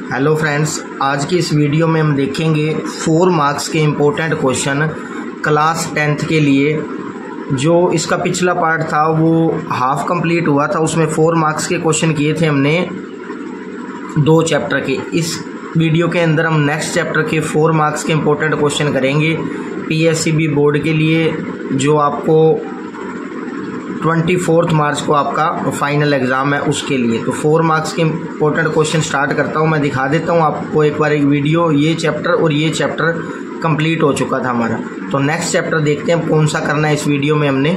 Hello friends, आज की इस वीडियो में हम देखेंगे 4 मार्क्स के इम्पोर्टेंट क्वेश्चन क्लास 10th के लिए। जो इसका पिछला पार्ट था वो हाफ कंप्लीट हुआ था, उसमें 4 मार्क्स के क्वेश्चन किए थे हमने 2 चैप्टर के। इस वीडियो के अंदर हम नेक्स्ट चैप्टर के 4 मार्क्स के इम्पोर्टेंट क्वेश्चन करेंगे PSCB बोर्ड के लिए, जो आपको 24 मार्च को आपका फाइनल एग्ज़ाम है उसके लिए। तो 4 मार्क्स के इम्पोर्टेंट क्वेश्चन स्टार्ट करता हूँ। मैं दिखा देता हूँ आपको एक बार एक वीडियो। ये चैप्टर और ये चैप्टर कंप्लीट हो चुका था हमारा। तो नेक्स्ट चैप्टर देखते हैं कौन सा करना है इस वीडियो में हमने।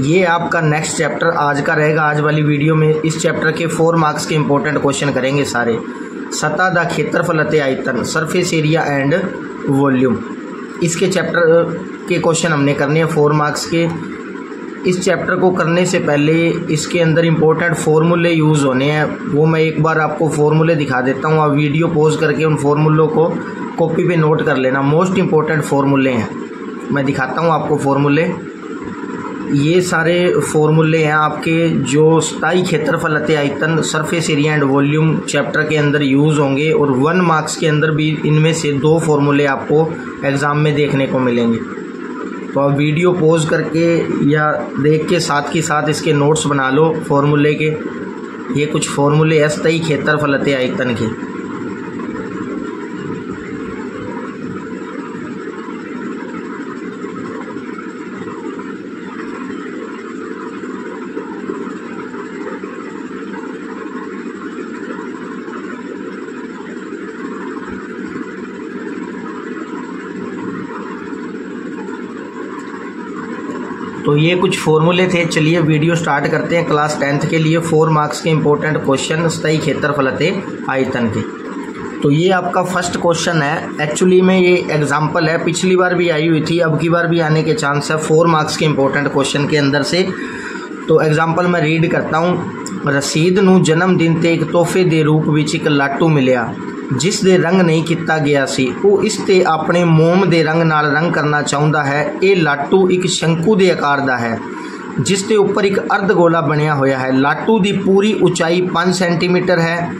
ये आपका नेक्स्ट चैप्टर आज का रहेगा। आज वाली वीडियो में इस चैप्टर के 4 मार्क्स के इम्पोर्टेंट क्वेश्चन करेंगे सारे। सतह दा क्षेत्रफल अते आयतन, सरफेस एरिया एंड वॉल्यूम, इसके चैप्टर के क्वेश्चन हमने करने हैं 4 मार्क्स के। इस चैप्टर को करने से पहले इसके अंदर इम्पोर्टेंट फार्मूले यूज़ होने हैं, वो मैं एक बार आपको फार्मूले दिखा देता हूँ। आप वीडियो पॉज करके उन फार्मूलों को कॉपी पे नोट कर लेना। मोस्ट इम्पोर्टेंट फार्मूले हैं, मैं दिखाता हूँ आपको फार्मूले। ये सारे फार्मूले हैं आपके जो स्थायी क्षेत्रफल अते आयतन, surface area and volume chapter के अंदर यूज़ होंगे। और 1 मार्क्स के अंदर भी इनमें से 2 फार्मूले आपको एग्ज़ाम में देखने को मिलेंगे। तो आप वीडियो पॉज करके या देख के साथ के साथ इसके नोट्स बना लो फार्मूले के। ये कुछ फार्मूले है स्थायी क्षेत्रफल अते आयतन के। तो ये कुछ फॉर्मूले थे। चलिए वीडियो स्टार्ट करते हैं। क्लास 10th के लिए 4 मार्क्स के इम्पोर्टेंट क्वेश्चन स्थायी क्षेत्रफल अते आयतन के। तो ये आपका फर्स्ट क्वेश्चन है। एक्चुअली में ये एग्जाम्पल है, पिछली बार भी आई हुई थी, अब की बार भी आने के चांस है 4 मार्क्स के इम्पोर्टेंट क्वेश्चन के अंदर से। तो एग्जाम्पल मैं रीड करता हूँ। रसीद नूं जन्मदिन ते एक तोहफे दे रूप विच एक लाटू मिलिया, जिस दे रंग नहीं किया गया सी। ਉਹ ਇਸ ਤੇ ਆਪਣੇ ਮੋਮ ਦੇ ਰੰਗ ਨਾਲ ਰੰਗ ਕਰਨਾ ਚਾਹੁੰਦਾ ਹੈ। ਇਹ ਲਾਟੂ ਇੱਕ ਸ਼ੰਕੂ ਦੇ ਆਕਾਰ ਦਾ ਹੈ, ਜਿਸ ਦੇ ਉੱਪਰ ਇੱਕ ਅਰਧਗੋਲਾ ਬਣਿਆ ਹੋਇਆ ਹੈ। ਲਾਟੂ ਦੀ ਪੂਰੀ ਉਚਾਈ 5 ਸੈਂਟੀਮੀਟਰ ਹੈ।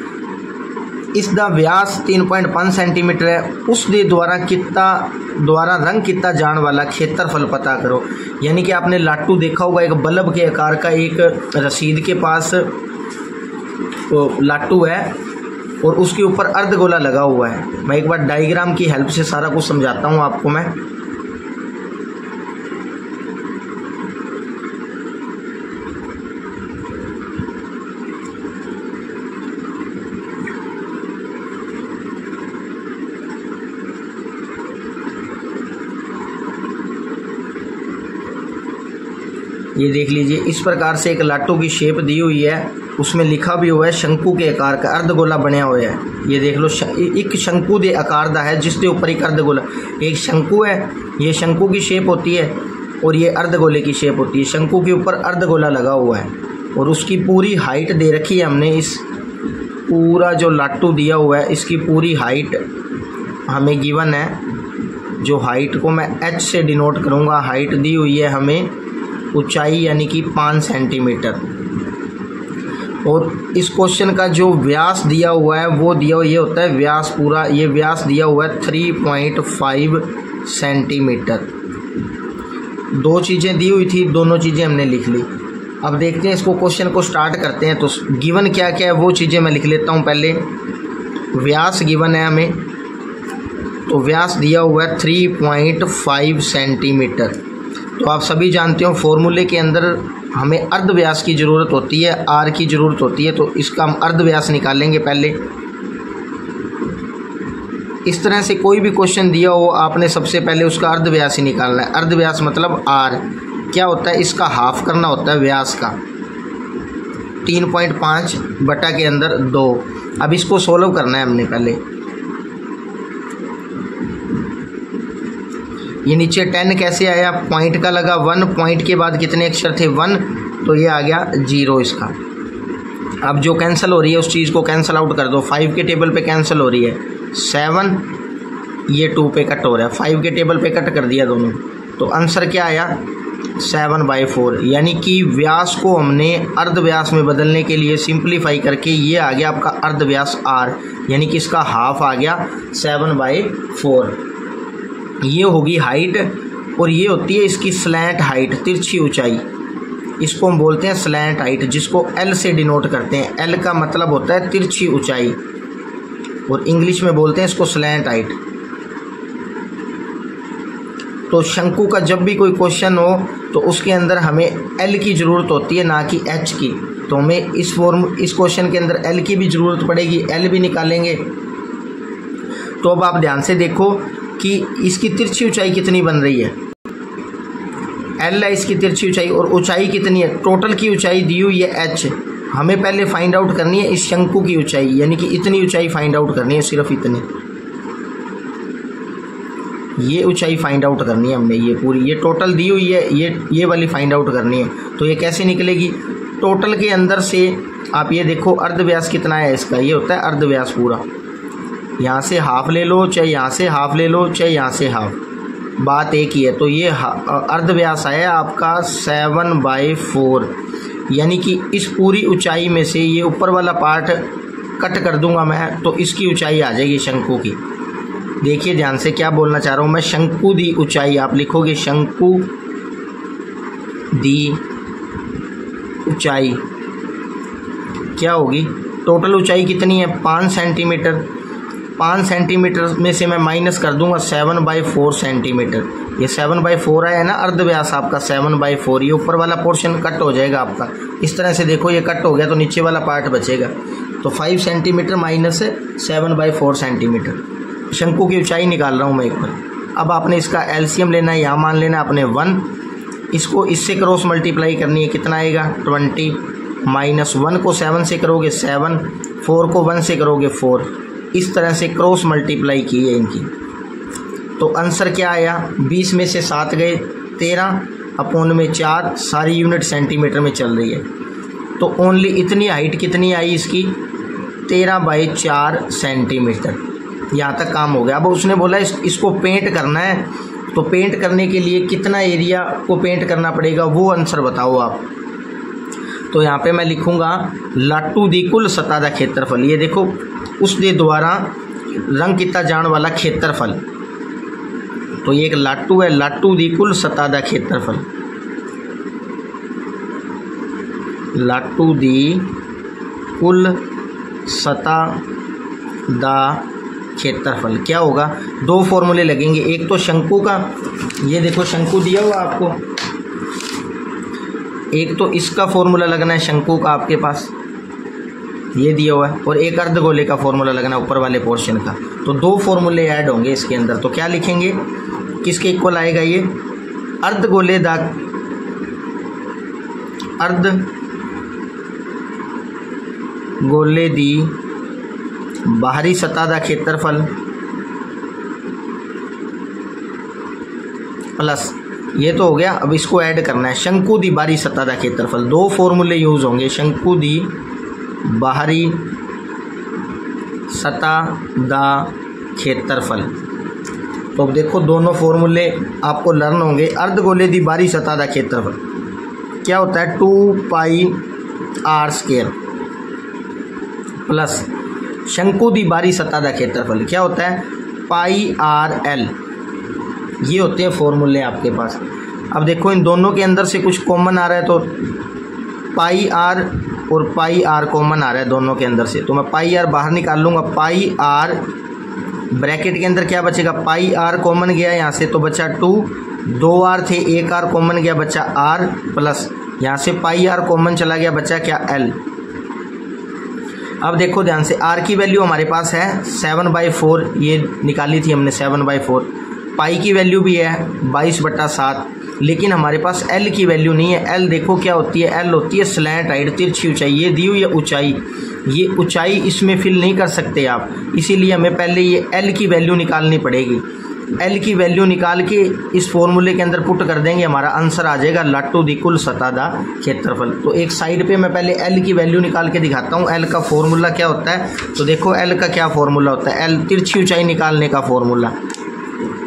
ਇਸ ਦਾ ਵਿਆਸ 3.5 ਸੈਂਟੀਮੀਟਰ ਹੈ। ਉਸ ਦੇ द्वारा रंग किया जाने वाला क्षेत्रफल पता करो। यानी कि आपने लाटू देखा होगा, एक बल्ब के आकार का एक रसीद के पास लाटू है और उसके ऊपर अर्धगोला लगा हुआ है। मैं एक बार डायग्राम की हेल्प से सारा कुछ समझाता हूँ आपको मैं। ये देख लीजिए, इस प्रकार से एक लाटू की शेप दी हुई है, उसमें लिखा भी हुआ है शंकु के आकार का अर्धगोला बनया हुआ है। ये देख लो, एक शंकु दे आकार दा है जिसके ऊपर एक अर्धगोला। एक शंकु है, ये शंकु की शेप होती है और ये अर्धगोले की शेप होती है। शंकु के ऊपर अर्धगोला लगा हुआ है और उसकी पूरी हाइट दे रखी है हमने। इस पूरा जो लाटू दिया हुआ है इसकी पूरी हाइट हमें गिवन है। जो हाइट को मैं H से डिनोट करूँगा, हाइट दी हुई है हमें ऊंचाई यानी कि 5 सेंटीमीटर। और इस क्वेश्चन का जो व्यास दिया हुआ है वो दिया हुआ ये होता है व्यास पूरा। ये व्यास दिया हुआ है 3.5 सेंटीमीटर। 2 चीज़ें दी हुई थी, दोनों चीज़ें हमने लिख ली। अब देखते हैं इसको, क्वेश्चन को स्टार्ट करते हैं। तो गिवन क्या क्या है वो चीज़ें मैं लिख लेता हूँ पहले। व्यास गिवन है हमें, तो व्यास दिया हुआ है 3.5 सेंटीमीटर। तो आप सभी जानते हो फॉर्मूले के अंदर हमें अर्ध व्यास की ज़रूरत होती है, आर की ज़रूरत होती है। तो इसका हम अर्ध व्यास निकालेंगे पहले। इस तरह से कोई भी क्वेश्चन दिया हो, आपने सबसे पहले उसका अर्ध व्यास ही निकालना है। अर्ध व्यास मतलब आर क्या होता है, इसका हाफ करना होता है व्यास का। 3.5 बटा के अंदर 2। अब इसको सोल्व करना है हमने पहले। ये नीचे 10 कैसे आया, पॉइंट का लगा 1, पॉइंट के बाद कितने अक्षर थे 1, तो ये आ गया 0 इसका। अब जो कैंसिल हो रही है उस चीज़ को कैंसिल आउट कर दो। 5 के टेबल पे कैंसिल हो रही है, 7 ये 2 पे कट हो रहा है, 5 के टेबल पे कट कर दिया दोनों। तो आंसर क्या आया 7/4, यानी कि व्यास को हमने अर्ध व्यास में बदलने के लिए सिंप्लीफाई करके ये आ गया आपका अर्ध व्यास r, यानी कि इसका हाफ आ गया 7/4। ये होगी हाइट और ये होती है इसकी स्लैंट हाइट, तिरछी ऊंचाई। इसको हम बोलते हैं स्लैंट हाइट, जिसको L से डिनोट करते हैं। L का मतलब होता है तिरछी ऊंचाई और इंग्लिश में बोलते हैं इसको स्लैंट हाइट। तो शंकु का जब भी कोई क्वेश्चन हो तो उसके अंदर हमें L की ज़रूरत होती है, ना कि H की। तो हमें इस क्वेश्चन के अंदर L की भी ज़रूरत पड़ेगी, L भी निकालेंगे। तो अब आप ध्यान से देखो कि इसकी तिरछी ऊंचाई कितनी बन रही है। L है इसकी तिरछी ऊंचाई और ऊंचाई कितनी है, टोटल की ऊंचाई दी हुई है H। हमें पहले फाइंड आउट करनी है इस शंकु की ऊंचाई, यानी कि इतनी ऊंचाई फाइंड आउट करनी है, सिर्फ इतनी, ये ऊंचाई फाइंड आउट करनी है हमने। ये पूरी ये टोटल दी हुई है, ये वाली फाइंड आउट करनी है। तो ये कैसे निकलेगी, टोटल के अंदर से आप ये देखो अर्ध व्यास कितना है इसका, ये होता है अर्ध व्यास पूरा। यहाँ से हाफ ले लो, चाहे यहाँ से हाफ ले लो, चाहे यहाँ से हाफ, बात एक ही है। तो ये अर्ध व्यास आया आपका 7/4, यानी कि इस पूरी ऊंचाई में से ये ऊपर वाला पार्ट कट कर दूंगा मैं, तो इसकी ऊंचाई आ जाएगी शंकु की। देखिए ध्यान से क्या बोलना चाह रहा हूँ मैं, शंकु दी ऊंचाई आप लिखोगे, शंकु दी ऊंचाई क्या होगी, टोटल ऊंचाई कितनी है 5 सेंटीमीटर। 5 सेंटीमीटर में से मैं माइनस कर दूंगा 7/4 सेंटीमीटर। ये 7/4 आया है ना अर्ध व्यास आपका 7/4, ये ऊपर वाला पोर्शन कट हो जाएगा आपका। इस तरह से देखो ये कट हो गया तो नीचे वाला पार्ट बचेगा। तो 5 सेंटीमीटर माइनस 7/4 सेंटीमीटर, शंकु की ऊंचाई निकाल रहा हूँ मैं एक बार। अब आपने इसका एलसीएम लेना है, यहाँ मान लेना अपने 1, इसको इससे क्रॉस मल्टीप्लाई करनी है, कितना आएगा 20, माइनस 1 को 7 से करोगे 7, 4 को 1 से करोगे 4, इस तरह से क्रॉस मल्टीप्लाई की है इनकी। तो आंसर क्या आया, 20 में से 7 गए 13 अपॉन में 4, सारी यूनिट सेंटीमीटर में चल रही है। तो ओनली इतनी हाइट कितनी आई इसकी 13/4 सेंटीमीटर। यहाँ तक काम हो गया। अब उसने बोला इसको पेंट करना है, तो पेंट करने के लिए कितना एरिया को पेंट करना पड़ेगा वो आंसर बताओ आप। तो यहाँ पे मैं लिखूँगा लाटू दी कुल सतह दा खेत्रफल। ये देखो उस दे द्वारा रंग किया जाने वाला खेत्रफल, तो ये एक लाटू है, लाटू दी कुल सतह दा खेत्रफल, लाटू दी कुल सतह दा क्षेत्रफल क्या होगा। 2 फॉर्मूले लगेंगे, एक तो शंकु का, ये देखो शंकु दिया हुआ आपको, एक तो इसका फॉर्मूला लगना है शंकु का आपके पास, ये दिया हुआ है, और एक अर्धगोले का फॉर्मूला लगना है ऊपर वाले पोर्शन का। तो 2 फॉर्मूले ऐड होंगे इसके अंदर। तो क्या लिखेंगे, किसके इक्वल आएगा ये, अर्धगोले दा अर्धगोले दी बाहरी सतह दा क्षेत्रफल प्लस, ये तो हो गया। अब इसको ऐड करना है शंकु दी बाहरी सतह दा क्षेत्रफल। 2 फॉर्मूले यूज होंगे, शंकु दी बाहरी सतह दा क्षेत्रफल। तो अब देखो दोनों फॉर्मूले आपको लर्न होंगे। अर्धगोले दी बाहरी सतह दा क्षेत्रफल क्या होता है 2πr² प्लस शंकु दी बाहरी सतह का क्षेत्रफल क्या होता है πrl। ये होते हैं फॉर्मूले आपके पास। अब देखो इन दोनों के अंदर से कुछ कॉमन आ रहा है, तो πr और πr कॉमन आ रहा है दोनों के अंदर से, तो मैं πr बाहर निकाल लूँगा। πr ब्रैकेट के अंदर क्या बचेगा, πr कॉमन गया यहाँ से तो बचा 2, 2 r थे, 1 r कॉमन गया बचा r, प्लस यहाँ से πr कॉमन चला गया बचा क्या l। अब देखो ध्यान से r की वैल्यू हमारे पास है 7/4, ये निकाली थी हमने 7/4। पाई की वैल्यू भी है 22/7, लेकिन हमारे पास l की वैल्यू नहीं है। l देखो क्या होती है, l होती है स्लैंट हाइट, तिरछी ऊंचाई। ये दी हुई है ऊंचाई, ये ऊंचाई इसमें फिल नहीं कर सकते आप, इसीलिए हमें पहले ये l की वैल्यू निकालनी पड़ेगी। l की वैल्यू निकाल के इस फॉर्मूले के अंदर पुट कर देंगे, हमारा आंसर आ जाएगा लाटू दी कुल सतह दा क्षेत्रफल। तो एक साइड पे मैं पहले l की वैल्यू निकाल के दिखाता हूँ। l का फॉर्मूला क्या होता है, तो देखो l का क्या फॉर्मूला होता है, l तिरछी ऊंचाई निकालने का फॉर्मूला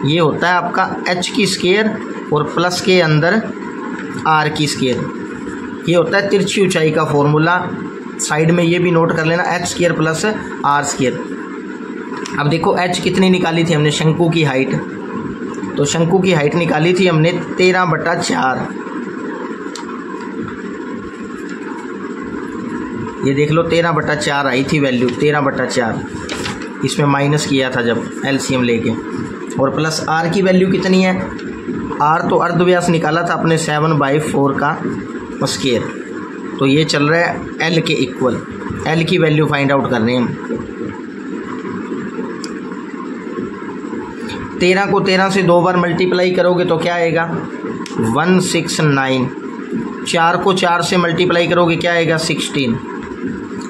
ये होता है आपका h² और प्लस के अंदर आर की स्क्वायर। ये होता है तिरछी ऊंचाई का फॉर्मूला। साइड में ये भी नोट कर लेना, H square plus R square. अब देखो एच कितनी निकाली थी हमने, शंकु की हाइट। तो शंकु की हाइट निकाली थी हमने 13/4। ये देख लो 13/4 आई थी वैल्यू, 13/4। इसमें माइनस किया था जब एलसीएम लेके। और प्लस आर की वैल्यू कितनी है, आर तो अर्धव्यास निकाला था अपने 7/4 का स्क्वायर। तो ये चल रहा है एल के इक्वल। एल की वैल्यू फाइंड आउट कर रहे हैं हम। 13 को 13 से 2 बार मल्टीप्लाई करोगे तो क्या आएगा 169। 4 को 4 से मल्टीप्लाई करोगे क्या आएगा 16।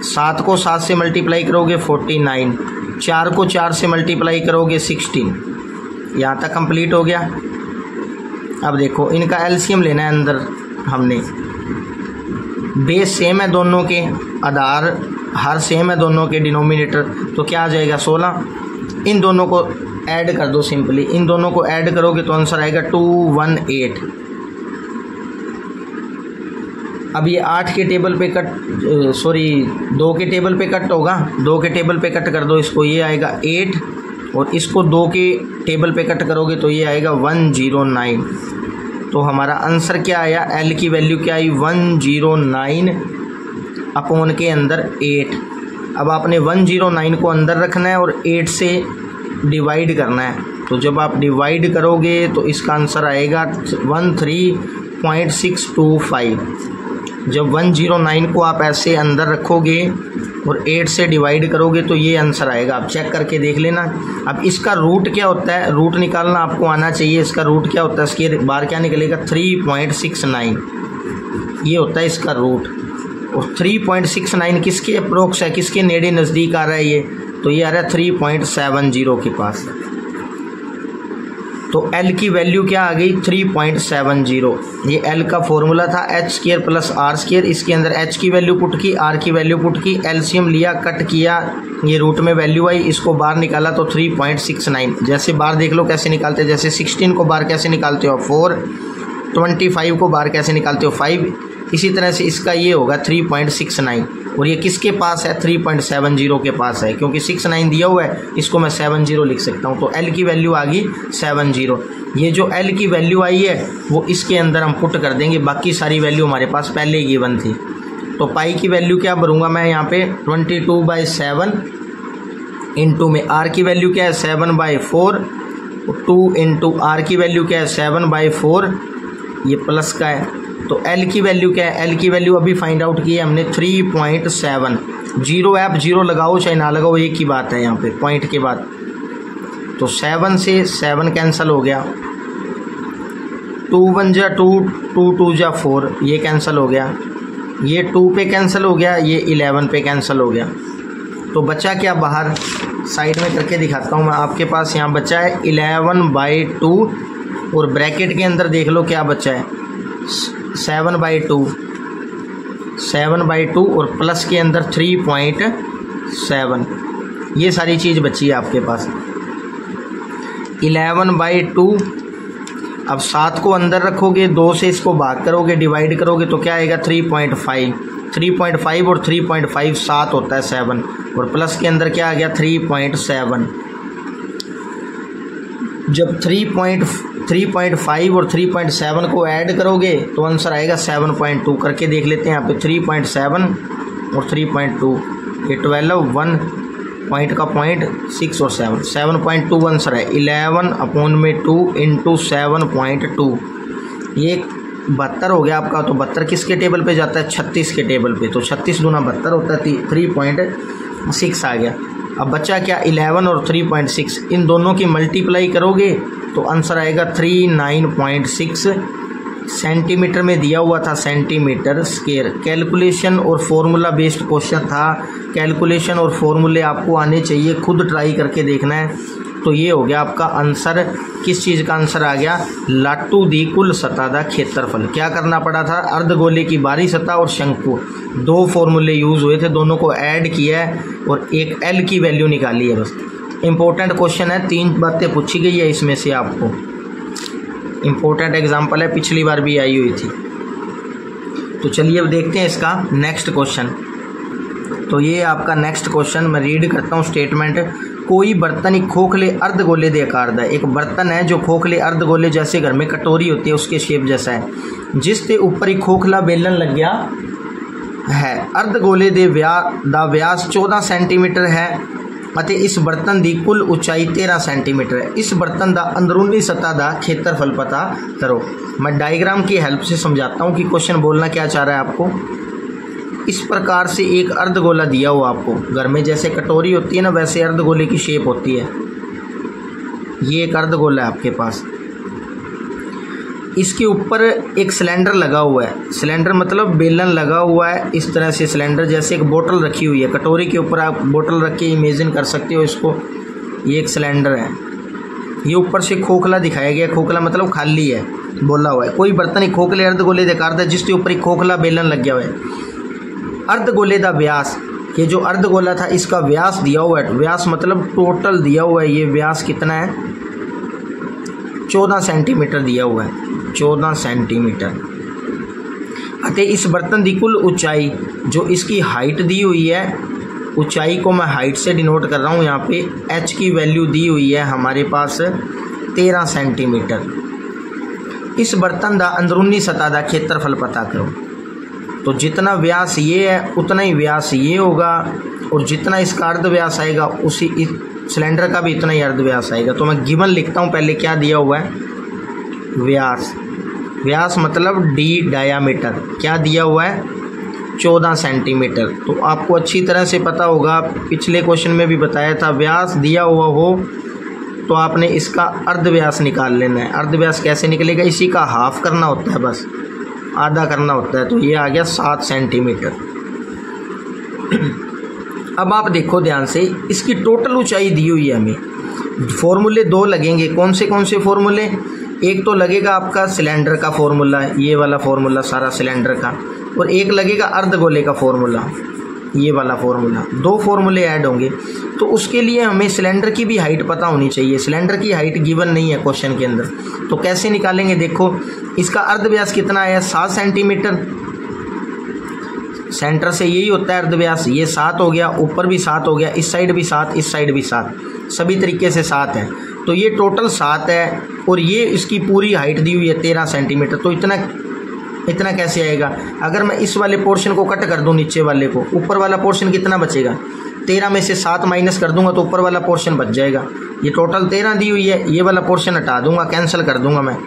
7 को 7 से मल्टीप्लाई करोगे 49। 4 को 4 से मल्टीप्लाई करोगे 16। यहाँ तक कंप्लीट हो गया। अब देखो इनका एलसीएम लेना है अंदर हमने। बेस सेम है दोनों के, आधार हर सेम है दोनों के, डिनोमिनेटर तो क्या आ जाएगा 16। इन दोनों को ऐड कर दो सिंपली। इन दोनों को ऐड करोगे तो आंसर आएगा 218। अब ये 8 के टेबल पे कट 2 के टेबल पे कट होगा। 2 के टेबल पे कट कर दो इसको, ये आएगा 8। और इसको 2 के टेबल पे कट करोगे तो ये आएगा 109। तो हमारा आंसर क्या आया, एल की वैल्यू क्या आई 109 अपॉन के अंदर 8। अब आपने 109 को अंदर रखना है और 8 से डिवाइड करना है। तो जब आप डिवाइड करोगे तो इसका आंसर आएगा 13.625। जब 109 को आप ऐसे अंदर रखोगे और 8 से डिवाइड करोगे तो ये आंसर आएगा। आप चेक करके देख लेना। अब इसका रूट क्या होता है, रूट निकालना आपको आना चाहिए। इसका रूट क्या होता है, इसके बार क्या निकलेगा 3.69। ये होता है इसका रूट। और 3.69 किसके अप्रोक्स है, किसके नेड़े नज़दीक आ रहा है ये, तो ये आ रहा है 3.70 के पास। तो L की वैल्यू क्या आ गई 3.70। ये L का फॉर्मूला था H square plus R square. इसके अंदर H की वैल्यू पुट की, R की वैल्यू पुट की, एलसीएम लिया, कट किया, ये रूट में वैल्यू आई, इसको बाहर निकाला तो 3.69। जैसे बाहर देख लो कैसे निकालते हैं, जैसे 16 को बाहर कैसे निकालते हो 4, 25 को बाहर कैसे निकालते हो 5। इसी तरह से इसका ये होगा 3.69। और ये किसके पास है 3.70 के पास है, क्योंकि 69 दिया हुआ है, इसको मैं 70 लिख सकता हूँ। तो L की वैल्यू आ गई 70। ये जो L की वैल्यू आई है वो इसके अंदर हम पुट कर देंगे। बाकी सारी वैल्यू हमारे पास पहले ही गिवन थी। तो पाई की वैल्यू क्या भरूंगा मैं यहाँ पे 22/7 इंटू में R की वैल्यू क्या है 7/4, 2 इंटू R की वैल्यू क्या है 7/4, ये प्लस का है। तो L की वैल्यू क्या है, L की वैल्यू अभी फाइंड आउट की है हमने 3.7। 0 ऐप 0 लगाओ चाहे ना लगाओ एक ही बात है यहाँ पे पॉइंट के बाद। तो 7 से 7 कैंसिल हो गया, 2 1 जा 2, 2 2 जा 4, ये कैंसिल हो गया, ये 2 पे कैंसिल हो गया, ये 11 पे कैंसिल हो गया। तो बचा क्या बाहर, साइड में करके दिखाता हूँ मैं आपके पास। यहाँ बचा है 11/2 और ब्रैकेट के अंदर देख लो क्या बचा है 7/2 और प्लस के अंदर 3.7। ये सारी चीज़ बची है आपके पास 11/2। अब 7 को अंदर रखोगे, 2 से इसको भाग करोगे, डिवाइड करोगे तो क्या आएगा 3.5। 3.5 और 3.5 7 होता है 7 और प्लस के अंदर क्या आ गया 3.7। जब 3.5 और 3.7 को ऐड करोगे तो आंसर आएगा 7.2। करके देख लेते हैं यहाँ पे 3.7 और 3.2, ये 12, 1 पॉइंट का पॉइंट 6 और 7, 7.2 आंसर है। 11/2 इंटू 7.2, ये 72 हो गया आपका। तो 72 किसके टेबल पे जाता है 36 के टेबल पे। तो 36 दूना 72 होता है, 3.6 आ गया। अब बचा क्या 11 और 3.6, इन दोनों की मल्टीप्लाई करोगे तो आंसर आएगा 39.6 सेंटीमीटर में दिया हुआ था, सेंटीमीटर स्क्वायर। कैलकुलेशन और फॉर्मूला बेस्ड क्वेश्चन था, कैलकुलेशन और फॉर्मूले आपको आने चाहिए, खुद ट्राई करके देखना है। तो ये हो गया आपका आंसर। किस चीज़ का आंसर आ गया, लाटू दी कुल सतह दा क्षेत्रफल। क्या करना पड़ा था, अर्धगोले की बाहरी सतह और शंकु, 2 फॉर्मूले यूज़ हुए थे, दोनों को ऐड किया है और एक एल की वैल्यू निकाली है बस। इम्पोर्टेंट क्वेश्चन है, 3 बातें पूछी गई है इसमें से आपको। इम्पोर्टेंट एग्जाम्पल है, पिछली बार भी आई हुई थी। तो चलिए अब देखते हैं इसका नेक्स्ट क्वेश्चन। तो ये आपका नेक्स्ट क्वेश्चन मैं रीड करता हूँ स्टेटमेंट। कोई बर्तन एक खोखले अर्धगोले दे आकार दा, एक बर्तन है जो खोखले अर्धगोले जैसे घर में कटोरी होती है उसके शेप जैसा है, जिसके ऊपर एक खोखला बेलन लग गया है। अर्धगोले दे दा व्यास 14 सेंटीमीटर है ਅਤੇ इस बर्तन की कुल ऊंचाई 13 सेंटीमीटर है। इस बर्तन का अंदरूनी सतह का क्षेत्रफल पता करो। मैं डायग्राम की हेल्प से समझाता हूँ कि क्वेश्चन बोलना क्या चाह रहा है आपको। इस प्रकार से एक अर्धगोला दिया हुआ आपको, घर में जैसे कटोरी होती है ना वैसे अर्धगोले की शेप होती है। ये एक अर्धगोला है आपके पास, इसके ऊपर एक सिलेंडर लगा हुआ है। सिलेंडर मतलब बेलन लगा हुआ है इस तरह से। सिलेंडर जैसे एक बोतल रखी हुई है, कटोरी के ऊपर आप बोतल रख के इमेजिन कर सकते हो इसको। ये एक सिलेंडर है, ये ऊपर से खोखला दिखाया गया। खोखला मतलब खाली है, बोला हुआ है। कोई बर्तन एक खोखले अर्धगोले दे आकार दा जिसके ऊपर एक खोखला बेलन लग गया हुआ है। अर्धगोले का व्यास, ये जो अर्धगोला था इसका व्यास दिया हुआ है। व्यास मतलब टोटल दिया हुआ है। ये व्यास कितना है? 14 सेंटीमीटर दिया हुआ है, 14 सेंटीमीटर। अतः इस बर्तन की कुल ऊंचाई, जो इसकी हाइट दी हुई है, ऊंचाई को मैं हाइट से डिनोट कर रहा हूँ। यहाँ पे h की वैल्यू दी हुई है हमारे पास 13 सेंटीमीटर। इस बर्तन का अंदरूनी सतह का क्षेत्रफल पता करो। तो जितना व्यास ये है उतना ही व्यास ये होगा, और जितना इसका अर्ध व्यास आएगा उसी इस सिलेंडर का भी इतना ही अर्ध व्यास आएगा। तो मैं गिवन लिखता हूँ पहले क्या दिया हुआ है, व्यास। व्यास मतलब डी डायामीटर, क्या दिया हुआ है 14 सेंटीमीटर। तो आपको अच्छी तरह से पता होगा, पिछले क्वेश्चन में भी बताया था, व्यास दिया हुआ हो तो आपने इसका अर्ध व्यास निकाल लेना है। अर्ध व्यास कैसे निकलेगा? इसी का हाफ करना होता है, बस आधा करना होता है। तो ये आ गया 7 सेंटीमीटर। अब आप देखो ध्यान से, इसकी टोटल ऊंचाई दी हुई है हमें। फॉर्मूले दो लगेंगे। कौन से फॉर्मूले? एक तो लगेगा आपका सिलेंडर का फॉर्मूला, ये वाला फॉर्मूला सारा सिलेंडर का, और एक लगेगा अर्धगोले का फॉर्मूला, ये वाला फॉर्मूला। दो फॉर्मूले ऐड होंगे। तो उसके लिए हमें सिलेंडर की भी हाइट पता होनी चाहिए। सिलेंडर की हाइट गिवन नहीं है क्वेश्चन के अंदर, तो कैसे निकालेंगे? देखो, इसका अर्ध व्यास कितना आया? 7 सेंटीमीटर। सेंटर से यही होता है अर्ध व्यास। ये 7 हो गया, ऊपर भी 7 हो गया, इस साइड भी 7, इस साइड भी 7, सभी तरीके से 7 है। तो ये टोटल 7 है, और ये इसकी पूरी हाइट दी हुई है 13 सेंटीमीटर। तो इतना कैसे आएगा? अगर मैं इस वाले पोर्शन को कट कर दूं नीचे वाले को, ऊपर वाला पोर्शन कितना बचेगा? 13 में से 7 माइनस कर दूंगा तो ऊपर वाला पोर्शन बच जाएगा। ये टोटल 13 दी हुई है, ये वाला पोर्शन हटा दूंगा, कैंसिल कर दूंगा मैं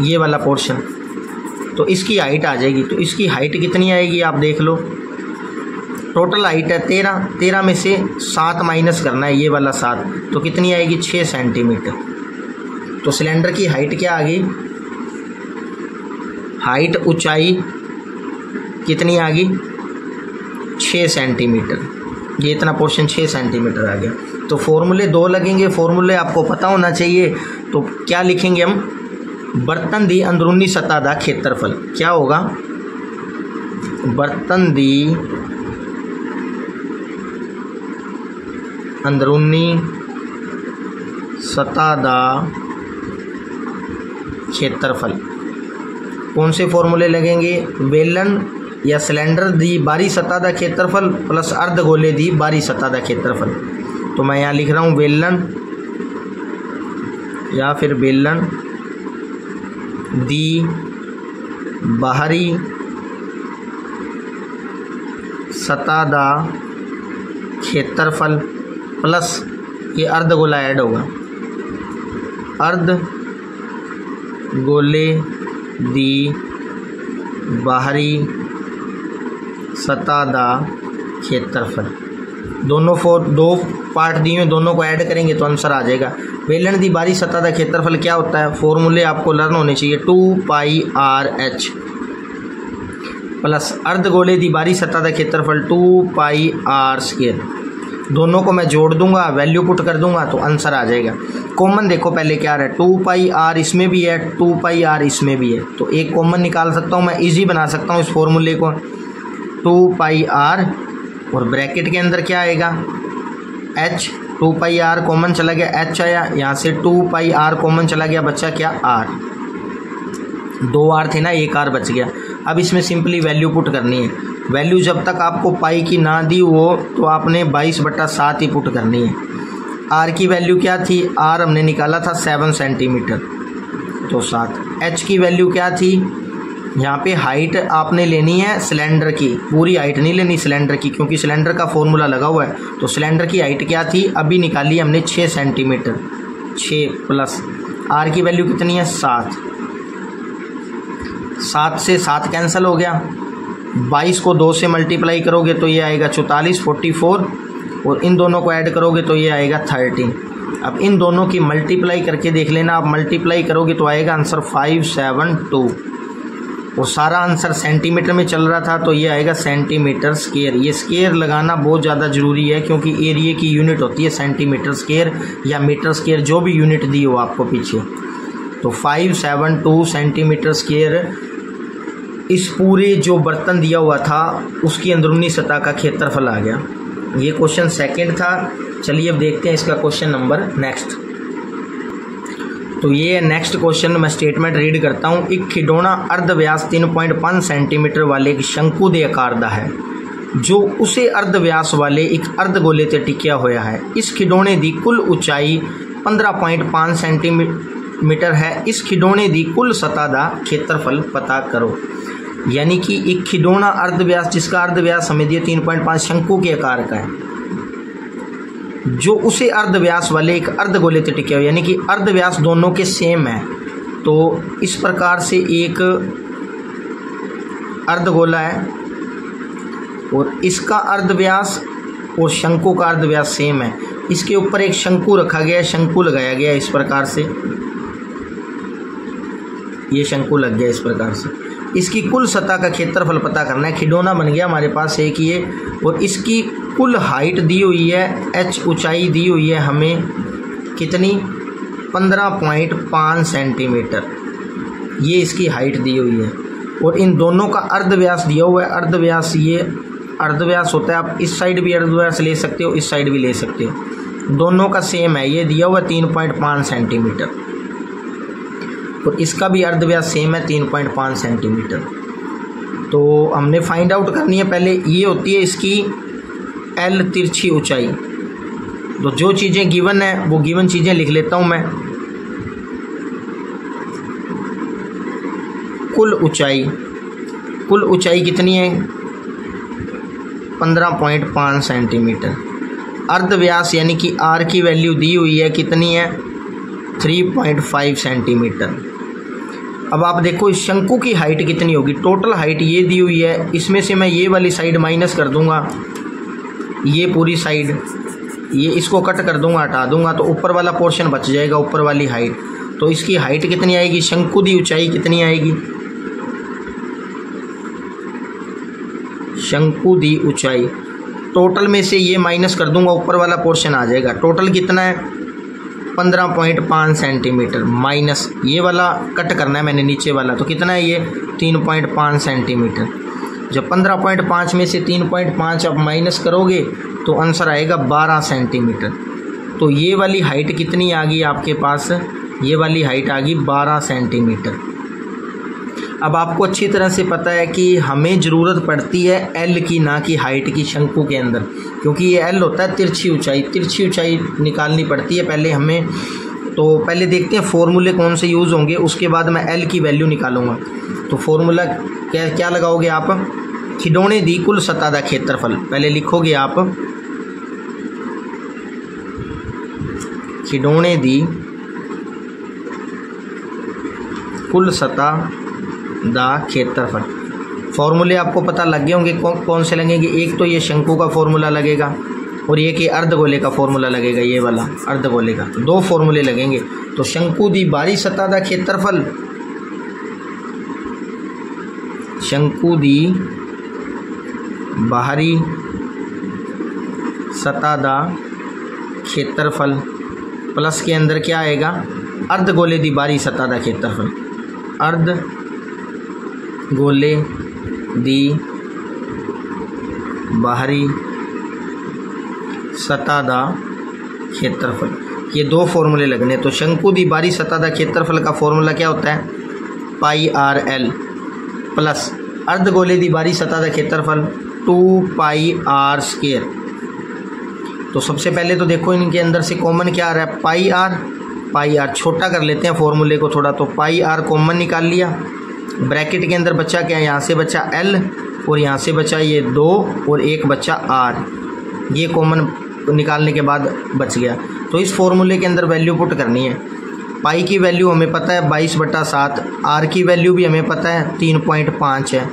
ये वाला पोर्शन, तो इसकी हाइट आ जाएगी। तो इसकी हाइट कितनी आएगी आप देख लो। टोटल हाइट है 13 में से 7 माइनस करना है, ये वाला 7, तो कितनी आएगी? 6 सेंटीमीटर। तो सिलेंडर की हाइट क्या आ गई? हाइट ऊंचाई कितनी आ गई? 6 सेंटीमीटर। ये इतना पोर्शन 6 सेंटीमीटर आ गया। तो फॉर्मूले दो लगेंगे। फॉर्मूले आपको पता होना चाहिए। तो क्या लिखेंगे हम? बर्तन दी अंदरूनी सतह का क्षेत्रफल क्या होगा? बर्तन दी अंदरूनी सतह का क्षेत्रफल। कौन से फॉर्मूले लगेंगे? बेलन या सिलेंडर दी बाहरी सतह का क्षेत्रफल प्लस अर्धगोले दी बाहरी सतह का क्षेत्रफल। तो मैं यहाँ लिख रहा हूँ बेलन या फिर बेलन दी बाहरी सतह का क्षेत्रफल प्लस ये अर्धगोला ऐड होगा, अर्धगोले दी बाहरी सतह का क्षेत्रफल। दो पार्ट दिए हैं, दोनों को ऐड करेंगे तो आंसर आ जाएगा। बेलन दी बाहरी सतह का क्षेत्रफल क्या होता है? फॉर्मूले आपको लर्न होने चाहिए। 2πr/h प्लस अर्धगोले दी बाहरी सतह का क्षेत्रफल 2πr²। दोनों को मैं जोड़ दूंगा, वैल्यू पुट कर दूंगा तो आंसर आ जाएगा। कॉमन देखो पहले क्या है, 2πr इसमें भी है, 2πr इसमें भी है, तो एक कॉमन निकाल सकता हूँ मैं, इजी बना सकता हूँ इस फॉर्मूले को। 2πr और ब्रैकेट के अंदर क्या आएगा? h। 2πr कॉमन चला गया, h आया, यहाँ से 2πr कॉमन चला गया, बच्चा क्या? r। 2 r थे ना, एक r बच गया। अब इसमें सिंपली वैल्यू पुट करनी है। वैल्यू जब तक आपको पाई की ना दी हो तो आपने 22/7 ही पुट करनी है। आर की वैल्यू क्या थी, आर हमने निकाला था 7 सेंटीमीटर, तो 7। एच की वैल्यू क्या थी, यहाँ पे हाइट आपने लेनी है सिलेंडर की, पूरी हाइट नहीं लेनी सिलेंडर की, क्योंकि सिलेंडर का फॉर्मूला लगा हुआ है। तो सिलेंडर की हाइट क्या थी, अभी निकाली हमने 6 सेंटीमीटर, 6 प्लस आर की वैल्यू कितनी है 7। 7 से 7 कैंसिल हो गया, 22 को 2 से मल्टीप्लाई करोगे तो ये आएगा 44, 44, और इन दोनों को ऐड करोगे तो ये आएगा 13। अब इन दोनों की मल्टीप्लाई करके देख लेना, आप मल्टीप्लाई करोगे तो आएगा आंसर 572, और सारा आंसर सेंटीमीटर में चल रहा था तो ये आएगा सेंटीमीटर स्क्वायर। ये स्क्वायर लगाना बहुत ज़्यादा ज़रूरी है, क्योंकि एरिया की यूनिट होती है सेंटीमीटर स्क्वायर या मीटर स्क्वायर, जो भी यूनिट दी हो आपको पीछे। तो 572 सेंटीमीटर स्क्वायर इस पूरे जो बर्तन दिया हुआ था उसकी अंदरूनी सतह का क्षेत्रफल आ गया। ये क्वेश्चन सेकंड था। चलिए अब देखते हैं इसका क्वेश्चन नंबर नेक्स्ट। तो ये नेक्स्ट क्वेश्चन मैं स्टेटमेंट रीड करता हूँ। एक खिडौना अर्धव्यास 3.5 सेंटीमीटर वाले एक शंकु दे आकार दा है, जो उसे अर्धव्यास वाले एक अर्धगोले ते टिकिया होया है। इस खिडौने दी कुल ऊंचाई 15.5 सेंटीमीटर है। इस खिडौने दी कुल सतह दा क्षेत्रफल पता करो। यानी कि एक खिडौना अर्धव्यास, जिसका अर्धव्यास हमें दिया 3.5 शंकु के आकार का है, जो उसे अर्धव्यास वाले एक अर्धगोले ते टिके हुए, यानी कि अर्धव्यास दोनों के सेम है। तो इस प्रकार से एक अर्धगोला है और इसका अर्धव्यास और शंकु का अर्धव्यास सेम है। इसके ऊपर एक शंकु रखा गया है, शंकु लगाया गया है इस प्रकार से, ये शंकु लग गया इस प्रकार से। इसकी कुल सतह का क्षेत्रफल पता करना है। खिडौना बन गया हमारे पास एक ये, और इसकी कुल हाइट दी हुई है, एच ऊंचाई दी हुई है हमें कितनी, 15.5 सेंटीमीटर, ये इसकी हाइट दी हुई है। और इन दोनों का अर्धव्यास दिया हुआ है। अर्धव्यास, ये अर्धव्यास होता है, आप इस साइड भी अर्धव्यास ले सकते हो, इस साइड भी ले सकते हो, दोनों का सेम है। ये दिया हुआ 3.5 सेंटीमीटर और इसका भी अर्धव्यास सेम है 3.5 सेंटीमीटर। तो हमने फाइंड आउट करनी है पहले, ये होती है इसकी एल तिरछी ऊंचाई। तो जो चीज़ें गिवन है वो गिवन चीज़ें लिख लेता हूँ मैं। कुल ऊंचाई कितनी है, 15.5 सेंटीमीटर। अर्धव्यास यानी कि आर की वैल्यू दी हुई है कितनी है, 3.5 सेंटीमीटर। अब आप देखो इस शंकु की हाइट कितनी होगी, टोटल हाइट ये दी हुई है, इसमें से मैं ये वाली साइड माइनस कर दूंगा, ये पूरी साइड, ये इसको कट कर दूंगा, हटा दूंगा, तो ऊपर वाला पोर्शन बच जाएगा, ऊपर वाली हाइट। तो इसकी हाइट कितनी आएगी, शंकु दी ऊंचाई कितनी आएगी, शंकु दी ऊंचाई टोटल में से ये माइनस कर दूंगा, ऊपर वाला पोर्शन आ जाएगा। टोटल कितना है, 15.5 सेंटीमीटर, माइनस ये वाला कट करना है मैंने नीचे वाला, तो कितना है ये 3.5 सेंटीमीटर। जब 15.5 में से 3.5 अब माइनस करोगे तो आंसर आएगा 12 सेंटीमीटर। तो ये वाली हाइट कितनी आ गई आपके पास, ये वाली हाइट आ गई 12 सेंटीमीटर। अब आपको अच्छी तरह से पता है कि हमें ज़रूरत पड़ती है एल की, ना कि हाइट की शंकु के अंदर, क्योंकि ये एल होता है तिरछी ऊंचाई निकालनी पड़ती है पहले हमें। तो पहले देखते हैं फॉर्मूले कौन से यूज़ होंगे, उसके बाद मैं एल की वैल्यू निकालूंगा। तो फॉर्मूला क्या लगाओगे आप, खिडौने दी कुल सतह दा क्षेत्रफल, पहले लिखोगे आप खिडौने दी कुल सतह दा क्षेत्रफल। फॉर्मूले आपको पता लग गए होंगे कौन से लगेंगे, एक तो ये शंकु का फॉर्मूला लगेगा और ये कि अर्धगोले का फॉर्मूला लगेगा, ये वाला अर्धगोले का, तो दो फॉर्मूले लगेंगे। तो शंकु दी बाहरी सतह दा क्षेत्रफल, शंकु दी बाहरी सतह दा क्षेत्रफल प्लस के अंदर क्या आएगा, अर्धगोले दी बाहरी सतह दा क्षेत्रफल, अर्धगोले दी बाहरी सतह दा क्षेत्रफल, ये दो फॉर्मूले लगने। तो शंकु दी बाहरी सतह दा क्षेत्रफल का फॉर्मूला क्या होता है, पाई आर एल प्लस अर्धगोले दी बाहरी सतह का क्षेत्रफल 2πr²। तो सबसे पहले तो देखो इनके अंदर से कॉमन क्या आ रहा है, पाई आर छोटा कर लेते हैं फॉर्मूले को थोड़ा। तो पाई आर कॉमन निकाल लिया, ब्रैकेट के अंदर बचा क्या, यहाँ से बचा एल और यहाँ से बचा ये 2 और एक बचा आर, ये कॉमन निकालने के बाद बच गया। तो इस फॉर्मूले के अंदर वैल्यू पुट करनी है। पाई की वैल्यू हमें पता है 22/7, आर की वैल्यू भी हमें पता है 3.5 है,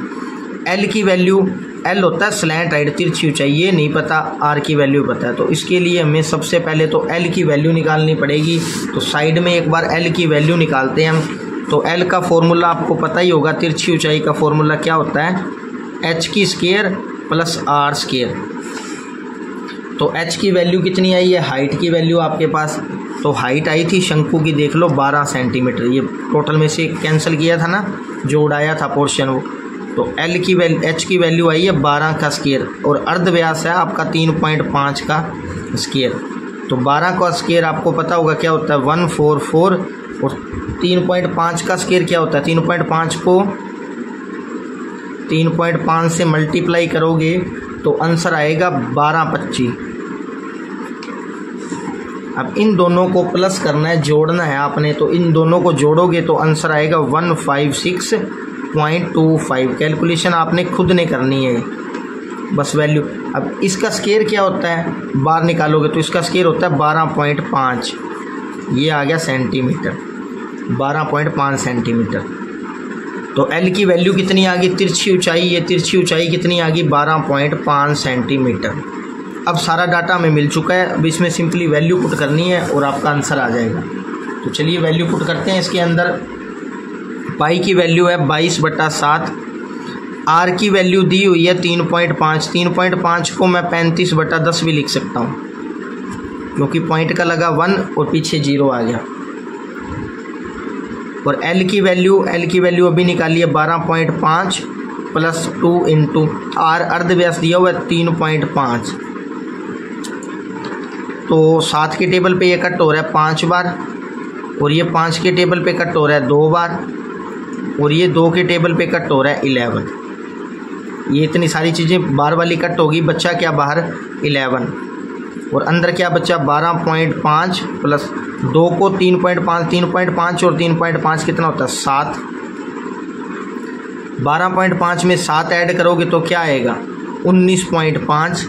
एल की वैल्यू, एल होता है स्लैंट राइट तिरछी ऊंचाई, ये नहीं पता, आर की वैल्यू पता है। तो इसके लिए हमें सबसे पहले तो एल की वैल्यू निकालनी पड़ेगी। तो साइड में एक बार एल की वैल्यू निकालते हैं हम। तो एल का फॉर्मूला आपको पता ही होगा, तिरछी ऊंचाई का फॉर्मूला क्या होता है, h² + r²। तो h की वैल्यू कितनी आई है, हाइट की वैल्यू आपके पास, तो हाइट आई थी शंकु की देख लो 12 सेंटीमीटर, ये टोटल में से कैंसिल किया था ना जो उड़ाया था पोर्शन वो। तो एल की वैल्यू, एच की वैल्यू आई है 12 का स्क्वायर और अर्ध व्यास है आपका 3.5 का स्क्वायर। तो 12 का स्क्वायर आपको पता होगा क्या होता है 144 और 3.5 का स्क्वायर क्या होता है, 3.5 को 3.5 से मल्टीप्लाई करोगे तो आंसर आएगा 1225। अब इन दोनों को प्लस करना है, जोड़ना है आपने, तो इन दोनों को जोड़ोगे तो आंसर आएगा 156.25। कैलकुलेशन आपने खुद ने करनी है बस वैल्यू। अब इसका स्क्वायर क्या होता है, बाहर निकालोगे तो इसका स्क्वायर होता है 12.5, ये आ गया सेंटीमीटर, 12.5 सेंटीमीटर। तो एल की वैल्यू कितनी आ गई, तिरछी ऊंचाई, ये तिरछी ऊंचाई कितनी आ गई 12.5 सेंटीमीटर। अब सारा डाटा हमें मिल चुका है, अब इसमें सिंपली वैल्यू पुट करनी है और आपका आंसर आ जाएगा। तो चलिए वैल्यू पुट करते हैं इसके अंदर। पाई की वैल्यू है 22/7, आर की वैल्यू दी हुई है 3.5, 3.5 को मैं 35/10 भी लिख सकता हूँ क्योंकि पॉइंट का लगा 1 और पीछे 0 आ गया। और एल की वैल्यू अभी निकाली है 12.5 + 2 × आर, अर्धव्यास दिया हुआ है 3.5। तो 7 के टेबल पे ये कट हो रहा है 5 बार और ये 5 के टेबल पे कट हो रहा है 2 बार और ये 2 के टेबल पे कट हो रहा है 11। ये इतनी सारी चीज़ें बार वाली कट होगी, बच्चा क्या बाहर 11 और अंदर क्या बच्चा 12.5 + 2 को 3.5, 3.5 और 3.5 कितना होता है 7। 12.5 में 7 ऐड करोगे तो क्या आएगा 19.5,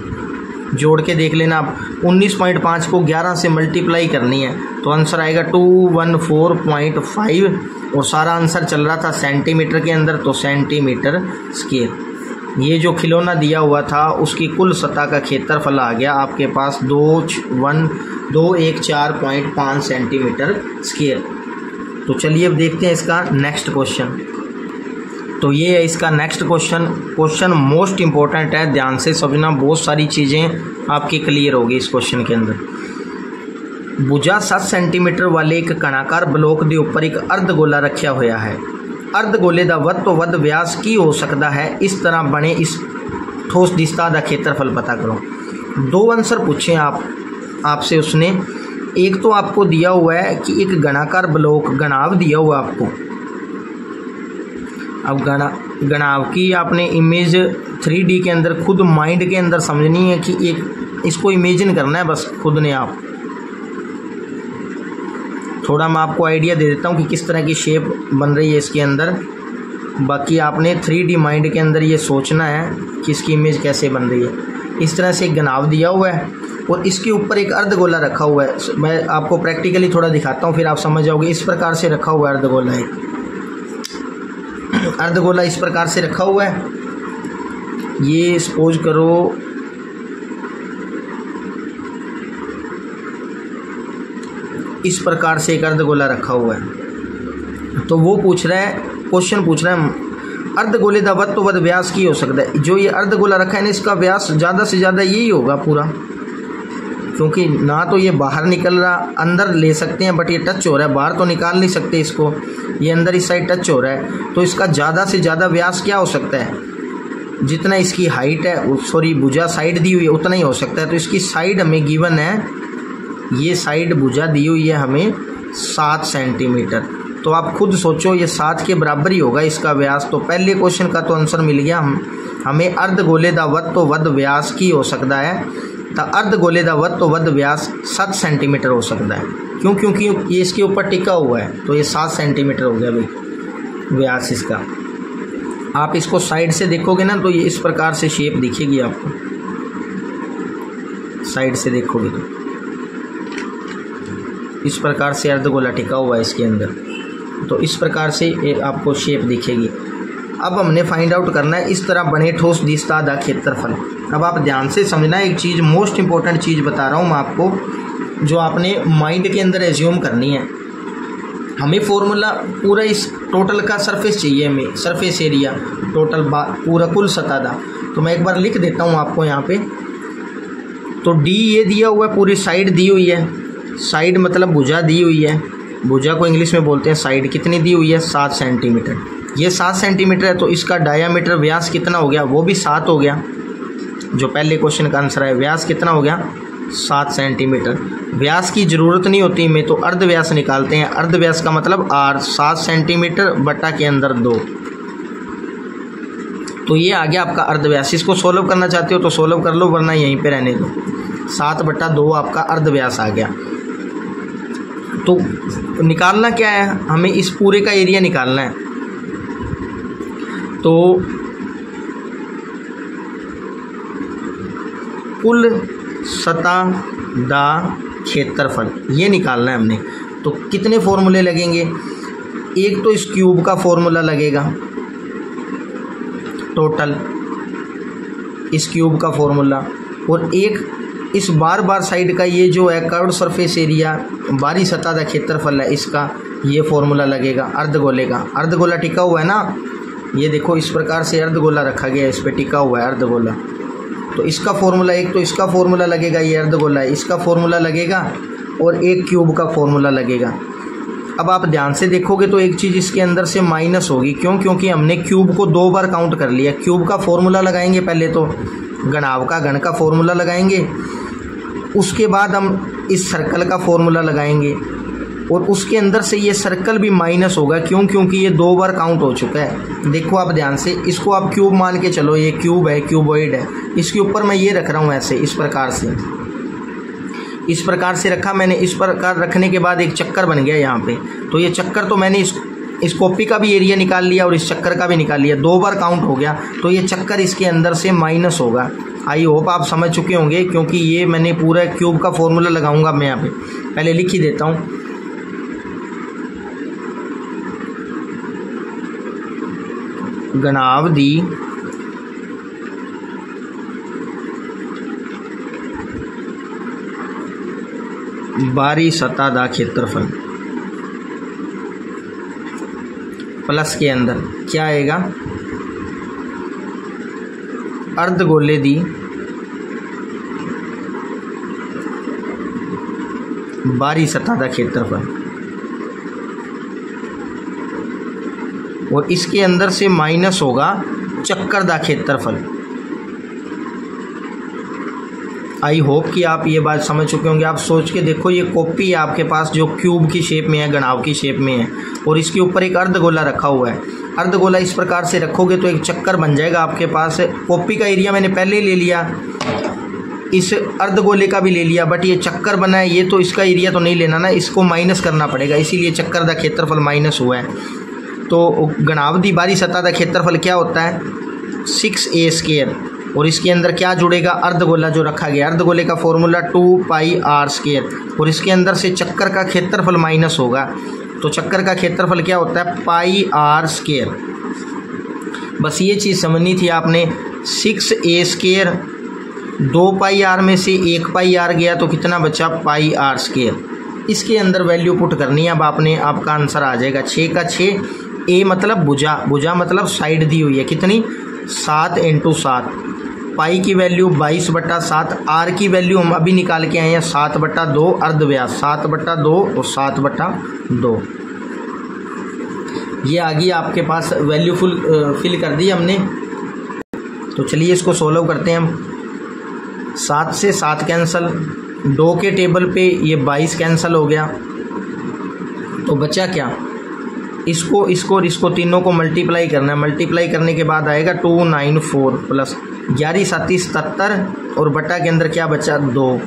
जोड़ के देख लेना आप। 19.5 को 11 से मल्टीप्लाई करनी है तो आंसर आएगा 214.5 और सारा आंसर चल रहा था सेंटीमीटर के अंदर, तो सेंटीमीटर स्क्वायर। ये जो खिलौना दिया हुआ था उसकी कुल सतह का क्षेत्रफल आ गया आपके पास 214.5 सेंटीमीटर स्क्वायर। तो चलिए अब देखते हैं इसका नेक्स्ट क्वेश्चन। तो ये है इसका नेक्स्ट क्वेश्चन मोस्ट इम्पोर्टेंट है, ध्यान से समझना, बहुत सारी चीज़ें आपकी क्लियर होगी इस क्वेश्चन के अंदर। भुजा 7 सेंटीमीटर वाले एक कणाकार ब्लॉक के ऊपर एक अर्धगोला रखा हुआ है। अर्धगोले का वध तो वध व्यास की हो सकता है, इस तरह बने इस ठोस दिशा का क्षेत्रफल पता करो। 2 आंसर पूछे आपसे उसने। एक तो आपको दिया हुआ है कि एक घनाकार ब्लॉक, गणाव दिया हुआ आपको। अब गणाव की आपने इमेज 3D के अंदर खुद माइंड के अंदर समझनी है कि एक इसको इमेजिन करना है बस खुद ने आप। थोड़ा मैं आपको आइडिया दे देता हूँ कि किस तरह की शेप बन रही है इसके अंदर, बाकी आपने 3D माइंड के अंदर ये सोचना है कि इसकी इमेज कैसे बन रही है। इस तरह से एक घनाव दिया हुआ है और इसके ऊपर एक अर्धगोला रखा हुआ है। मैं आपको प्रैक्टिकली थोड़ा दिखाता हूँ फिर आप समझ जाओगे। इस प्रकार से रखा हुआ है अर्धगोला, अर्धगोला इस प्रकार से रखा हुआ है। ये सपोज करो इस प्रकार से एक अर्धगोला रखा हुआ है। तो वो पूछ रहा है, क्वेश्चन पूछ रहा है अर्धगोले का वध तो वध व्यास की हो सकता है। जो ये अर्धगोला रखा है ना, इसका व्यास ज़्यादा से ज़्यादा यही होगा पूरा, क्योंकि ना तो ये बाहर निकल रहा, अंदर ले सकते हैं बट ये टच हो रहा है, बाहर तो निकाल नहीं सकते इसको, ये अंदर इस साइड टच हो रहा है। तो इसका ज़्यादा से ज़्यादा व्यास क्या हो सकता है, जितना इसकी हाइट है, सॉरी भुजा साइड दी हुई है उतना ही हो सकता है। तो इसकी साइड हमें गिवन है, ये साइड भुजा दी हुई है हमें 7 सेंटीमीटर। तो आप खुद सोचो, ये 7 के बराबर ही होगा इसका व्यास। तो पहले क्वेश्चन का तो आंसर मिल गया हमें अर्धगोले दा वध तो वध व्यास की हो सकता है। तो अर्धगोले दा वध तो वध व्यास 7 सेंटीमीटर हो सकता है। क्यों? क्योंकि ये इसके ऊपर टिका हुआ है, तो ये 7 सेंटीमीटर हो गया भाई व्यास इसका। आप इसको साइड से देखोगे ना तो ये इस प्रकार से शेप दिखेगी आपको, साइड से देखोगे तो इस प्रकार से अर्धगोला टिका हुआ है इसके अंदर, तो इस प्रकार से आपको शेप दिखेगी। अब हमने फाइंड आउट करना है इस तरह बने ठोस दिसता दा क्षेत्रफल। अब आप ध्यान से समझना, एक चीज़ मोस्ट इंपॉर्टेंट चीज़ बता रहा हूँ मैं आपको, जो आपने माइंड के अंदर एज्यूम करनी है। हमें फॉर्मूला पूरा इस टोटल का सरफेस चाहिए, हमें सरफेस एरिया टोटल पूरा कुल सतह दा। तो मैं एक बार लिख देता हूँ आपको यहाँ पे। तो डी ये दिया हुआ है, पूरी साइड दी हुई है, साइड मतलब भुजा दी हुई है, भुजा को इंग्लिश में बोलते हैं साइड। कितनी दी हुई है? 7 सेंटीमीटर। ये 7 सेंटीमीटर है, तो इसका डायामीटर व्यास कितना हो गया? वो भी 7 हो गया, जो पहले क्वेश्चन का आंसर है। व्यास कितना हो गया? 7 सेंटीमीटर। व्यास की ज़रूरत नहीं होती में, तो अर्ध व्यास निकालते हैं। अर्ध व्यास का मतलब R, 7 सेंटीमीटर बटा के अंदर 2, तो ये आ गया आपका अर्ध व्यास। इसको सोल्व करना चाहते हो तो सोल्व कर लो, वरना यहीं पे रहने दो। 7/2 आपका अर्ध व्यास आ गया। तो निकालना क्या है? हमें इस पूरे का एरिया निकालना है। तो कुल सतह दा क्षेत्रफल ये निकालना है हमने। तो कितने फॉर्मूले लगेंगे? एक तो इस क्यूब का फॉर्मूला लगेगा टोटल, इस क्यूब का फॉर्मूला, और एक इस बार बार साइड का ये जो है कर्व्ड सरफेस एरिया बाहरी सतह का क्षेत्रफल है, इसका ये फॉर्मूला लगेगा अर्धगोले का। अर्धगोला टिका हुआ है ना, ये देखो इस प्रकार से अर्धगोला रखा गया है, इस पे टिका हुआ है अर्धगोला। तो इसका फॉर्मूला, एक तो इसका फॉर्मूला लगेगा, ये अर्धगोला है, इसका फॉर्मूला लगेगा, और एक क्यूब का फॉर्मूला लगेगा। अब आप ध्यान से देखोगे तो एक चीज़ इसके अंदर से माइनस होगी। क्यों? क्योंकि हमने क्यूब को 2 बार काउंट कर लिया। क्यूब का फॉर्मूला लगाएंगे पहले, तो घनाभ का घन का फॉर्मूला लगाएंगे, उसके बाद हम इस सर्कल का फॉर्मूला लगाएंगे, और उसके अंदर से ये सर्कल भी माइनस होगा। क्यों? क्योंकि ये 2 बार काउंट हो चुका है। देखो आप ध्यान से, इसको आप क्यूब मान के चलो, ये क्यूब है, क्यूबॉइड है, इसके ऊपर मैं ये रख रहा हूँ ऐसे, इस प्रकार से, इस प्रकार से रखा मैंने। इस प्रकार रखने के बाद एक चक्कर बन गया यहाँ पे। तो ये चक्कर तो मैंने इस कॉपी का भी एरिया निकाल लिया और इस चक्कर का भी निकाल लिया, 2 बार काउंट हो गया। तो ये चक्कर इसके अंदर से माइनस होगा। आई होप आप समझ चुके होंगे, क्योंकि ये मैंने पूरा क्यूब का फॉर्मूला लगाऊंगा मैं यहाँ पे, पहले लिख ही देता हूँ। घनाभ दी बाहरी सतह दा क्षेत्रफल प्लस के अंदर क्या आएगा? अर्धगोले दी बाहरी सतह का क्षेत्रफल, और इसके अंदर से माइनस होगा चक्कर दा क्षेत्रफल। आई होप कि आप ये बात समझ चुके होंगे। आप सोच के देखो, ये कॉपी है आपके पास जो क्यूब की शेप में है, घनाभ की शेप में है, और इसके ऊपर एक अर्धगोला रखा हुआ है। अर्धगोला इस प्रकार से रखोगे तो एक चक्कर बन जाएगा आपके पास। कॉपी का एरिया मैंने पहले ही ले लिया, इस अर्धगोले का भी ले लिया, बट ये चक्कर बना है, ये तो इसका एरिया तो नहीं लेना ना, इसको माइनस करना पड़ेगा, इसीलिए चक्कर का क्षेत्रफल माइनस हुआ है। तो घनाभ दी बाहरी सतह का क्षेत्रफल क्या होता है? 6a², और इसके अंदर क्या जुड़ेगा? अर्धगोला जो रखा गया, अर्धगोले का फॉर्मूला 2πr², और इसके अंदर से चक्कर का क्षेत्रफल माइनस होगा। तो चक्कर का क्षेत्रफल क्या होता है? πr²। बस ये चीज़ समझनी थी आपने। 6a², 2πr में से 1πr गया तो कितना बचा? πr²। इसके अंदर वैल्यू पुट करनी है। अब आपने, आपका आंसर आ जाएगा 6 का 6। ए मतलब भुजा, भुजा मतलब साइड दी हुई है, कितनी? 7 × 7। पाई की वैल्यू 22/7। आर की वैल्यू हम अभी निकाल के आए हैं 7/2 अर्धव्यास, 7/2 और 7/2। ये आ गई आपके पास वैल्यू फिल कर दी हमने। तो चलिए इसको सोल्व करते हैं हम। 7 से 7 कैंसिल, 2 के टेबल पे ये 22 कैंसिल हो गया, तो बचा क्या? इसको तीनों को मल्टीप्लाई करना है। मल्टीप्लाई करने के बाद आएगा 294 प्लस 11 7 77 और बटा के अंदर क्या बचा 2।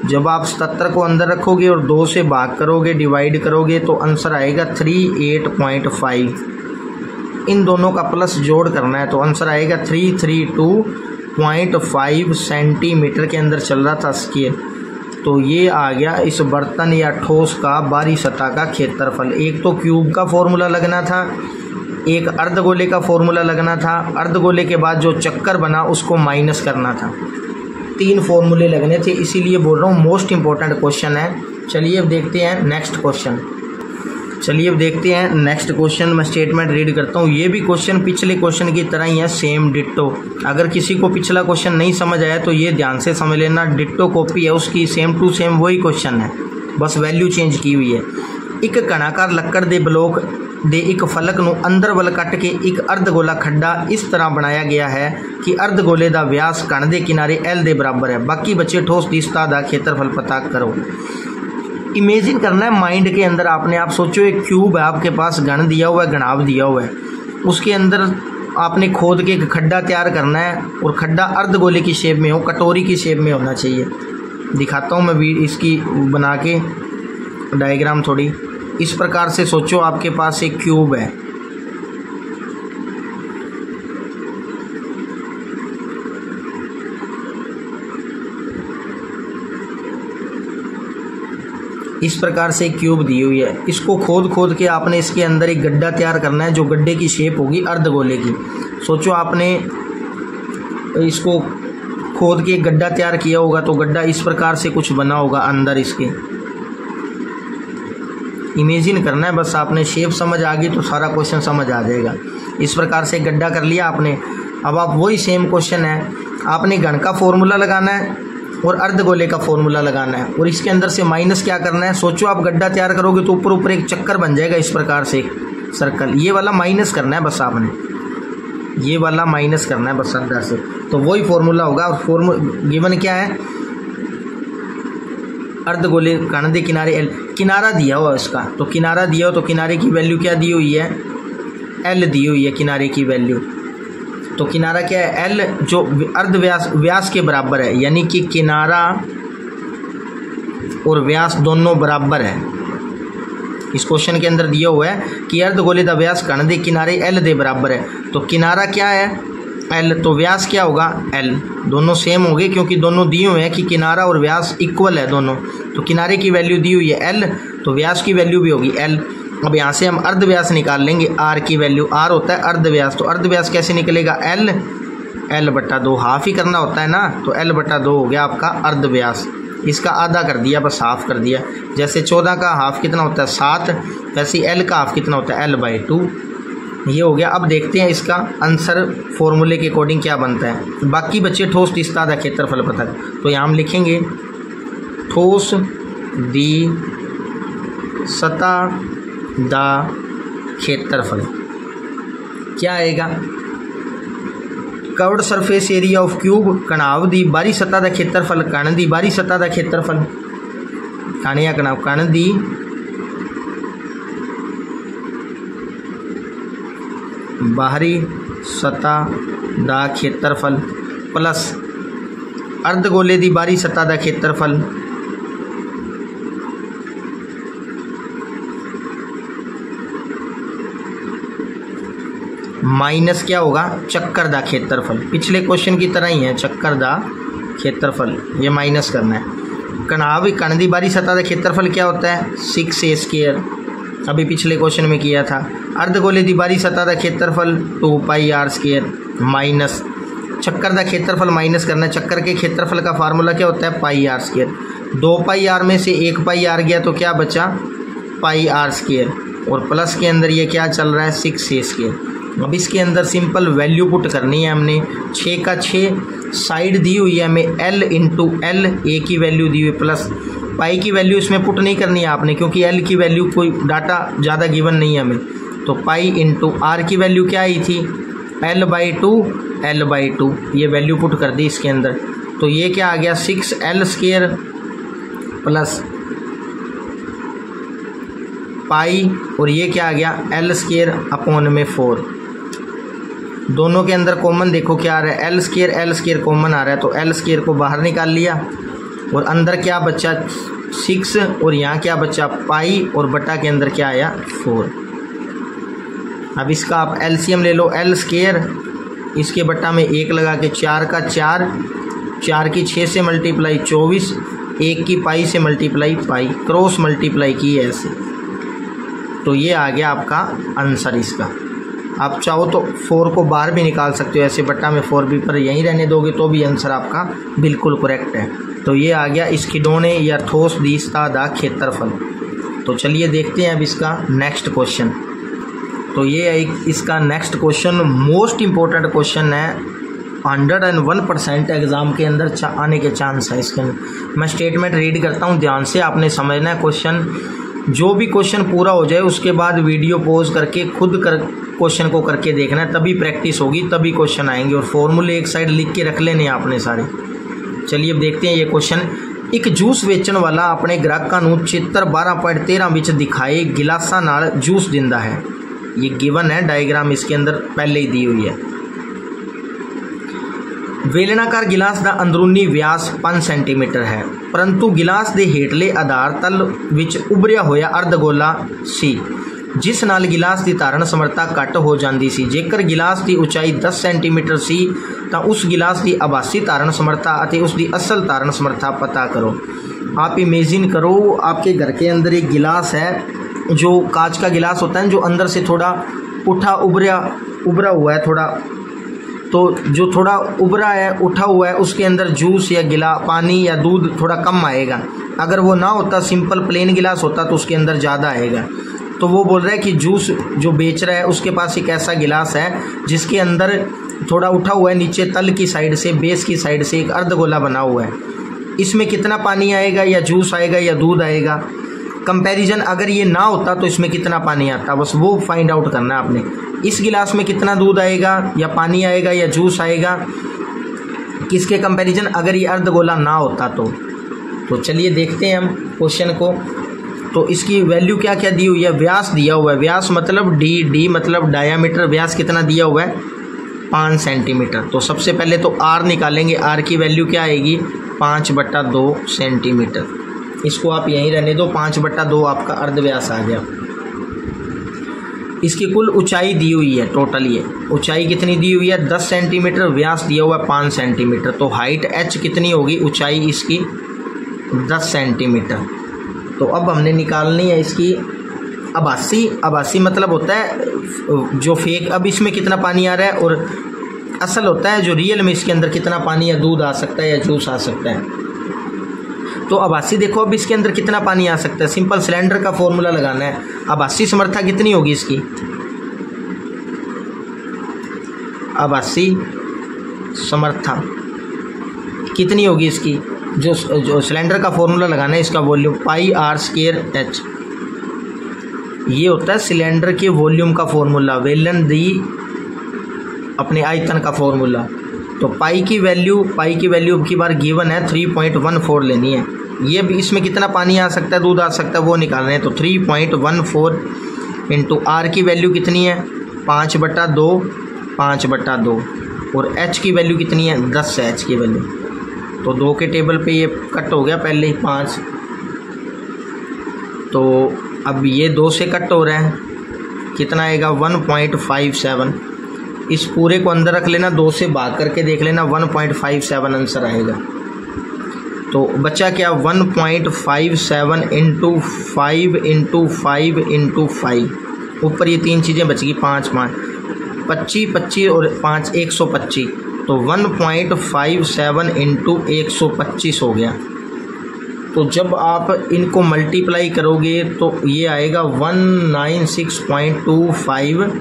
जब आप 77 को अंदर रखोगे और 2 से भाग करोगे, डिवाइड करोगे, तो आंसर आएगा 38.5। इन दोनों का प्लस जोड़ करना है तो आंसर आएगा 332.5 सेंटीमीटर के अंदर चल रहा था स्केल। तो ये आ गया इस बर्तन या ठोस का बाहरी सतह का क्षेत्रफल। एक तो क्यूब का फॉर्मूला लगना था, एक अर्धगोले का फॉर्मूला लगना था, अर्धगोले के बाद जो चक्कर बना उसको माइनस करना था। 3 फॉर्मूले लगने थे, इसीलिए बोल रहा हूँ मोस्ट इंपॉर्टेंट क्वेश्चन है। चलिए अब देखते हैं नेक्स्ट क्वेश्चन। मैं स्टेटमेंट रीड करता हूँ। ये भी क्वेश्चन पिछले क्वेश्चन की तरह ही है, सेम डिट्टो। अगर किसी को पिछला क्वेश्चन नहीं समझ आया तो ये ध्यान से समझ लेना, डिट्टो कॉपी है उसकी, सेम टू सेम वही क्वेश्चन है, बस वैल्यू चेंज की हुई है। एक घनाकार लक्कड़ दे ब्लॉक ਦੇ ਇੱਕ ਫਲਕ ਨੂੰ ਅੰਦਰ ਵੱਲ ਕੱਟ ਕੇ ਇੱਕ ਅਰਧਗੋਲਾ ਖੱਡਾ ਇਸ ਤਰ੍ਹਾਂ ਬਣਾਇਆ ਗਿਆ ਹੈ ਕਿ ਅਰਧਗੋਲੇ ਦਾ ਵਿਆਸ ਘਣ ਦੇ ਕਿਨਾਰੇ L ਦੇ ਬਰਾबर है। बाकी बच्चे ठोस की सतह का क्षेत्रफल पता करो। इमेजिन करना है माइंड के अंदर, आपने आप सोचो एक क्यूब है आपके पास, घन दिया हुआ है, घनाभ दिया हुआ है, उसके अंदर आपने खोद के एक खड्डा तैयार करना है और खड्डा अर्धगोले की शेप में हो, कटोरी की शेप में होना चाहिए। दिखाता हूँ मैं भी इसकी बना के डायग्राम थोड़ी। इस प्रकार से सोचो आपके पास एक क्यूब है, इस प्रकार से क्यूब दी हुई है। इसको खोद के आपने इसके अंदर एक गड्ढा तैयार करना है जो गड्ढे की शेप होगी अर्धगोले की। सोचो आपने इसको खोद के एक गड्ढा तैयार किया होगा तो गड्ढा इस प्रकार से कुछ बना होगा अंदर इसके। इमेजिन करना है, बस आपने शेप समझ आ गई तो सारा क्वेश्चन समझ आ जाएगा। इस प्रकार से गड्ढा कर लिया आपने। अब आप वही सेम क्वेश्चन है, आपने घन का फॉर्मूला लगाना है और अर्धगोले का फॉर्मूला लगाना है और इसके अंदर से माइनस क्या करना है। सोचो आप गड्ढा तैयार करोगे तो ऊपर एक चक्कर बन जाएगा इस प्रकार से सर्कल, ये वाला माइनस करना है बस आपने, ये वाला माइनस करना है बस अंदर से, तो वही फॉर्मूला होगा। और फॉर्मूला गिवन क्या है, अर्धगोले घन दे किनारे L, किनारा दिया हुआ इसका, तो किनारा दिया हो तो किनारे की वैल्यू क्या दी हुई है, L दी हुई है किनारे की वैल्यू। तो किनारा क्या है L, जो अर्ध व्यास के बराबर है, यानी कि किनारा और व्यास दोनों बराबर है। इस क्वेश्चन के अंदर दिया हुआ है कि अर्धगोले का व्यास घन दे किनारे L दे बराबर है, तो किनारा क्या है L, तो व्यास क्या होगा L, दोनों सेम हो गए क्योंकि दोनों दिए हुए हैं कि किनारा और व्यास इक्वल है दोनों। तो किनारे की वैल्यू दी हुई है L, तो व्यास की वैल्यू भी होगी L। अब यहाँ से हम अर्ध व्यास निकाल लेंगे, R की वैल्यू, R होता है अर्ध व्यास, तो अर्ध व्यास कैसे निकलेगा L बटा 2, हाफ ही करना होता है ना, तो L बटा 2 हो गया आपका अर्ध व्यास। इसका आधा कर दिया, बस हाफ कर दिया। जैसे 14 का हाफ कितना होता है 7, वैसे L का हाफ कितना होता है L/2, ये हो गया। अब देखते हैं इसका आंसर फॉर्मूले के अकॉर्डिंग क्या बनता है। बाकी बच्चे ठोस की सतह का क्षेत्रफल पता है, तो यहाँ हम लिखेंगे ठोस दी सतह दा क्षेत्रफल क्या आएगा, curved surface area of cube, घनाभ दी बाहरी सतह का क्षेत्रफल, घन दी बाहरी सतह का क्षेत्रफल, घन या घनाभ, घन दी बाहरी सतह का क्षेत्रफल प्लस अर्धगोले की बाहरी सतह का क्षेत्रफल माइनस क्या होगा चक्कर का क्षेत्रफल। पिछले क्वेश्चन की तरह ही है, चक्कर का क्षेत्रफल ये माइनस करना है। घनाभ घन की बाहरी सतह का क्षेत्रफल क्या होता है 6a², अभी पिछले क्वेश्चन में किया था। अर्धगोले की बाहरी सतह का क्षेत्रफल 2πr² माइनस चक्कर का क्षेत्रफल माइनस करना है। चक्कर के क्षेत्रफल का फार्मूला क्या होता है πr²। 2πr में से 1πr गया तो क्या बचा πr², और प्लस के अंदर ये क्या चल रहा है 6a²। अब इसके अंदर सिंपल वैल्यू पुट करनी है हमने। 6 का 6 साइड दी हुई है हमें L इंटू L, ए की वैल्यू दी हुई प्लस पाई की वैल्यू इसमें पुट नहीं करनी है आपने क्योंकि L की वैल्यू कोई डाटा ज़्यादा गिवन नहीं है हमें। तो पाई इंटू R की वैल्यू क्या आई थी L/2 ये वैल्यू पुट कर दी इसके अंदर। तो ये क्या आ गया 6L² प्लस पाई, और ये क्या आ गया एल स्क्वायर अपॉन में 4। दोनों के अंदर कॉमन देखो क्या आ रहा है, एल स्क्वायर कॉमन आ रहा है, तो एल स्क्वायर को बाहर निकाल लिया और अंदर क्या बचा 6, और यहाँ क्या बचा पाई, और बटा के अंदर क्या आया 4। अब इसका आप एलसीएम ले लो, एल स्क्वायर इसके बट्टा में 1 लगा के 4 का 4, 4 की 6 से मल्टीप्लाई 24, 1 की पाई से मल्टीप्लाई पाई, क्रॉस मल्टीप्लाई की है ऐसे। तो ये आ गया आपका आंसर इसका। आप चाहो तो 4 को बाहर भी निकाल सकते हो ऐसे, बट्टा में 4 भी, पर यहीं रहने दोगे तो भी आंसर आपका बिल्कुल करेक्ट है। तो ये आ गया इस खिडौने या ठोस दिस्ता दा क्षेत्रफल। तो चलिए देखते हैं अब इसका नेक्स्ट क्वेश्चन। तो ये एक इसका next question most important question है, 101% एग्ज़ाम के अंदर आने के चांस है इसके अंदर। मैं स्टेटमेंट रीड करता हूँ, ध्यान से आपने समझना है क्वेश्चन। जो भी क्वेश्चन पूरा हो जाए उसके बाद वीडियो पॉज करके खुद क्वेश्चन को करके देखना है, तभी प्रैक्टिस होगी, तभी क्वेश्चन आएंगे। और फॉर्मूले एक साइड लिख के रख लेने आपने सारे। चलिए अब देखते हैं ये क्वेश्चन। एक जूस वेचण वाला अपने ग्राहकों ਨੂੰ चित्र 12.13 ਵਿੱਚ दिखाए गिलासा नाल जूस दिंदा है। ये गिवन है, डायग्राम इसके अंदर पहले ही दी हुई है। वेलनाकार गिलास का अंदरूनी व्यास 5 सेंटीमीटर है, परंतु गिलास के हेठले आधार तल विच उभरिया होया अर्धगोला सी, जिस नाल गिलास की धारण समर्था घट हो जाती सी। जेकर गिलास की उचाई 10 सेंटीमीटर सी तो उस गिलास की आभासी धारण समर्था और उसकी असल धारण समर्था पता करो। आप इमेजिन करो, आपके घर के अंदर एक गिलास है, जो कांच का गिलास होता है, जो अंदर से थोड़ा उभरा हुआ है थोड़ा, तो जो थोड़ा उभरा है उठा हुआ है उसके अंदर जूस या पानी या दूध थोड़ा कम आएगा। अगर वो ना होता, सिंपल प्लेन गिलास होता, तो उसके अंदर ज़्यादा आएगा। तो वो बोल रहा है कि जूस जो बेच रहा है उसके पास एक ऐसा गिलास है जिसके अंदर थोड़ा उठा हुआ है, नीचे तल की साइड से, बेस की साइड से एक अर्धगोला बना हुआ है। इसमें कितना पानी आएगा, या जूस आएगा या दूध आएगा। कंपैरिजन, अगर ये ना होता तो इसमें कितना पानी आता, बस वो फाइंड आउट करना है आपने। इस गिलास में कितना दूध आएगा, या पानी आएगा, या जूस आएगा, किसके कंपैरिजन, अगर ये अर्धगोला ना होता तो चलिए देखते हैं हम क्वेश्चन को। तो इसकी वैल्यू क्या क्या दी हुई है, व्यास दिया हुआ है, व्यास मतलब डी मतलब डायामीटर, व्यास कितना दिया हुआ है 5 सेंटीमीटर। तो सबसे पहले तो आर निकालेंगे, आर की वैल्यू क्या आएगी 5/2 सेंटीमीटर। इसको आप यहीं रहने दो, 5/2 आपका अर्धव्यास आ गया। इसकी कुल ऊंचाई दी हुई है, टोटल ये ऊंचाई कितनी दी हुई है 10 सेंटीमीटर, व्यास दिया हुआ है 5 सेंटीमीटर। तो हाइट एच कितनी होगी, ऊंचाई इसकी 10 सेंटीमीटर। तो अब हमने निकालनी है इसकी आभासी मतलब होता है जो फेक। अब इसमें कितना पानी आ रहा है, और असल होता है जो रियल में इसके अंदर कितना पानी या दूध आ सकता है या जूस आ सकता है। तो आभासी देखो, अब इसके अंदर कितना पानी आ सकता है, सिंपल सिलेंडर का फॉर्मूला लगाना है। आभासी समर्था कितनी होगी इसकी, आभासी समर्था कितनी होगी इसकी, जो सिलेंडर का फॉर्मूला लगाना है, इसका वॉल्यूम πr²h। ये होता है सिलेंडर के वॉल्यूम का फॉर्मूला, वेलन दी अपने आयतन का फॉर्मूला। तो पाई की वैल्यू अब की बार गिवन है 3.14 लेनी है। ये भी इसमें कितना पानी आ सकता है, दूध आ सकता है, वो निकालना है। तो 3.14 इंटू आर की वैल्यू कितनी है 5/2 और एच की वैल्यू कितनी है 10 है एच की वैल्यू। तो 2 के टेबल पे ये कट हो गया पहले ही 5, तो अब ये 2 से कट हो रहा है, कितना आएगा 1.57। इस पूरे को अंदर रख लेना, 2 से भाग करके देख लेना, 1.57 आंसर आएगा। तो बच्चा क्या 1.57 इंटू 5 इंटू 5 इंटू 5, ऊपर ये 3 चीज़ें बच गई, 5 25 और 5 125। तो 1.57 इंटू 125 हो गया। तो जब आप इनको मल्टीप्लाई करोगे तो ये आएगा 196.25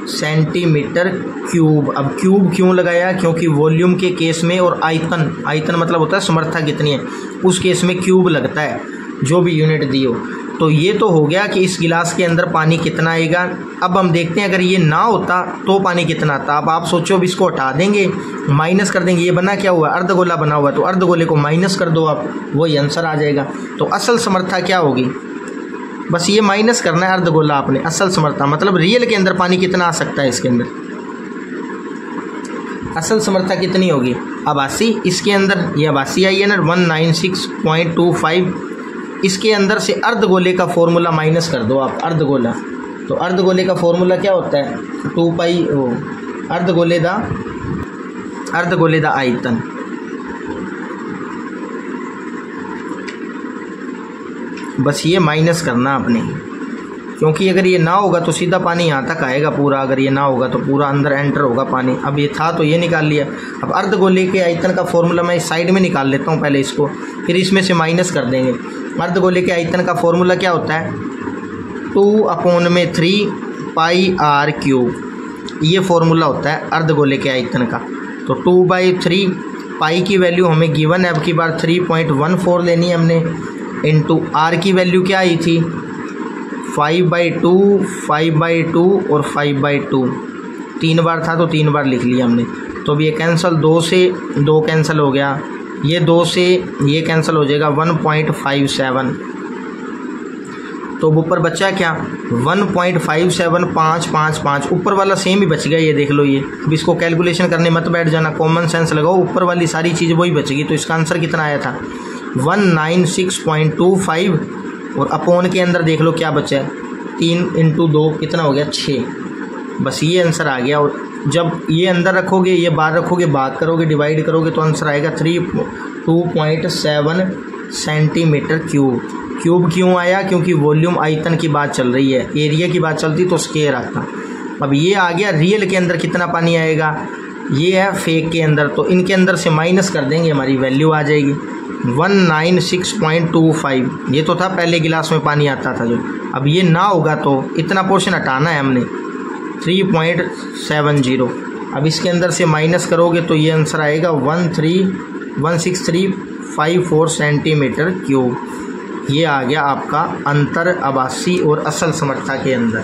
सेंटीमीटर क्यूब। अब क्यूब क्यों लगाया, क्योंकि वॉल्यूम के केस में और आयतन मतलब होता है समर्था कितनी है, उस केस में क्यूब लगता है जो भी यूनिट दी हो। तो ये तो हो गया कि इस गिलास के अंदर पानी कितना आएगा। अब हम देखते हैं अगर ये ना होता तो पानी कितना आता। अब आप सोचो, अब इसको हटा देंगे, माइनस कर देंगे, ये बना क्या हुआ अर्धगोला बना हुआ है, तो अर्धगोले को माइनस कर दो आप, वही आंसर आ जाएगा। तो असल समर्था क्या होगी, बस ये माइनस करना है अर्धगोला आपने, असल समर्थता मतलब रियल के अंदर पानी कितना आ सकता है, इसके अंदर असल समर्थता कितनी होगी 82, इसके अंदर ये 82 आई है ना 196.25, इसके अंदर से अर्धगोले का फॉर्मूला माइनस कर दो आप अर्धगोला, तो अर्धगोले का फॉर्मूला क्या होता है 2 पाई अर्धगोले दा आयतन, बस ये माइनस करना आपने, क्योंकि अगर ये ना होगा तो सीधा पानी यहाँ तक आएगा पूरा, अगर ये ना होगा तो पूरा अंदर एंटर होगा पानी। अब ये था तो ये निकाल लिया। अब अर्धगोले के आयतन का फॉर्मूला मैं इस साइड में निकाल लेता हूँ पहले इसको, फिर इसमें से माइनस कर देंगे। अर्धगोले के आयतन का फॉर्मूला क्या होता है 2/3 पाई r क्यूब, ये फॉर्मूला होता है अर्धगोले के आयतन का। तो 2/3 पाई की वैल्यू हमें गिवन है, अब की बार 3.14 लेनी है हमने, इंटू आर की वैल्यू क्या आई थी 5/2, 5/2 और 5/2, 3 बार था तो 3 बार लिख लिया हमने। तो अब ये कैंसिल, 2 से 2 कैंसिल हो गया, ये 2 से ये कैंसिल हो जाएगा 1.57, तो ऊपर बचा क्या 1.57555, ऊपर वाला सेम ही बच गया, ये देख लो ये। अब इसको कैलकुलेशन करने मत बैठ जाना, कॉमन सेंस लगाओ, ऊपर वाली सारी चीज़ वही बचेगी। तो इसका आंसर कितना आया था 196.25, और अपोन के अंदर देख लो क्या बचा है 3 × 2 कितना हो गया 6, बस ये आंसर आ गया। और जब ये अंदर रखोगे, ये बाहर रखोगे, भाग करोगे, डिवाइड करोगे तो आंसर आएगा 2.7 सेंटीमीटर क्यूब। क्यूब क्यों आया, क्योंकि वॉल्यूम आयतन की बात चल रही है, एरिया की बात चलती तो स्क्वायर आता। अब ये आ गया रियल के अंदर कितना पानी आएगा, ये है फेक के अंदर, तो इनके अंदर से माइनस कर देंगे, हमारी वैल्यू आ जाएगी 196.25। ये तो था पहले गिलास में पानी आता था जो, अब ये ना होगा तो इतना पोर्शन हटाना है हमने 3.70। अब इसके अंदर से माइनस करोगे तो ये आंसर आएगा 16354 सेंटीमीटर क्यूब। ये आ गया आपका अंतर आभासी और असल समर्थता के अंदर।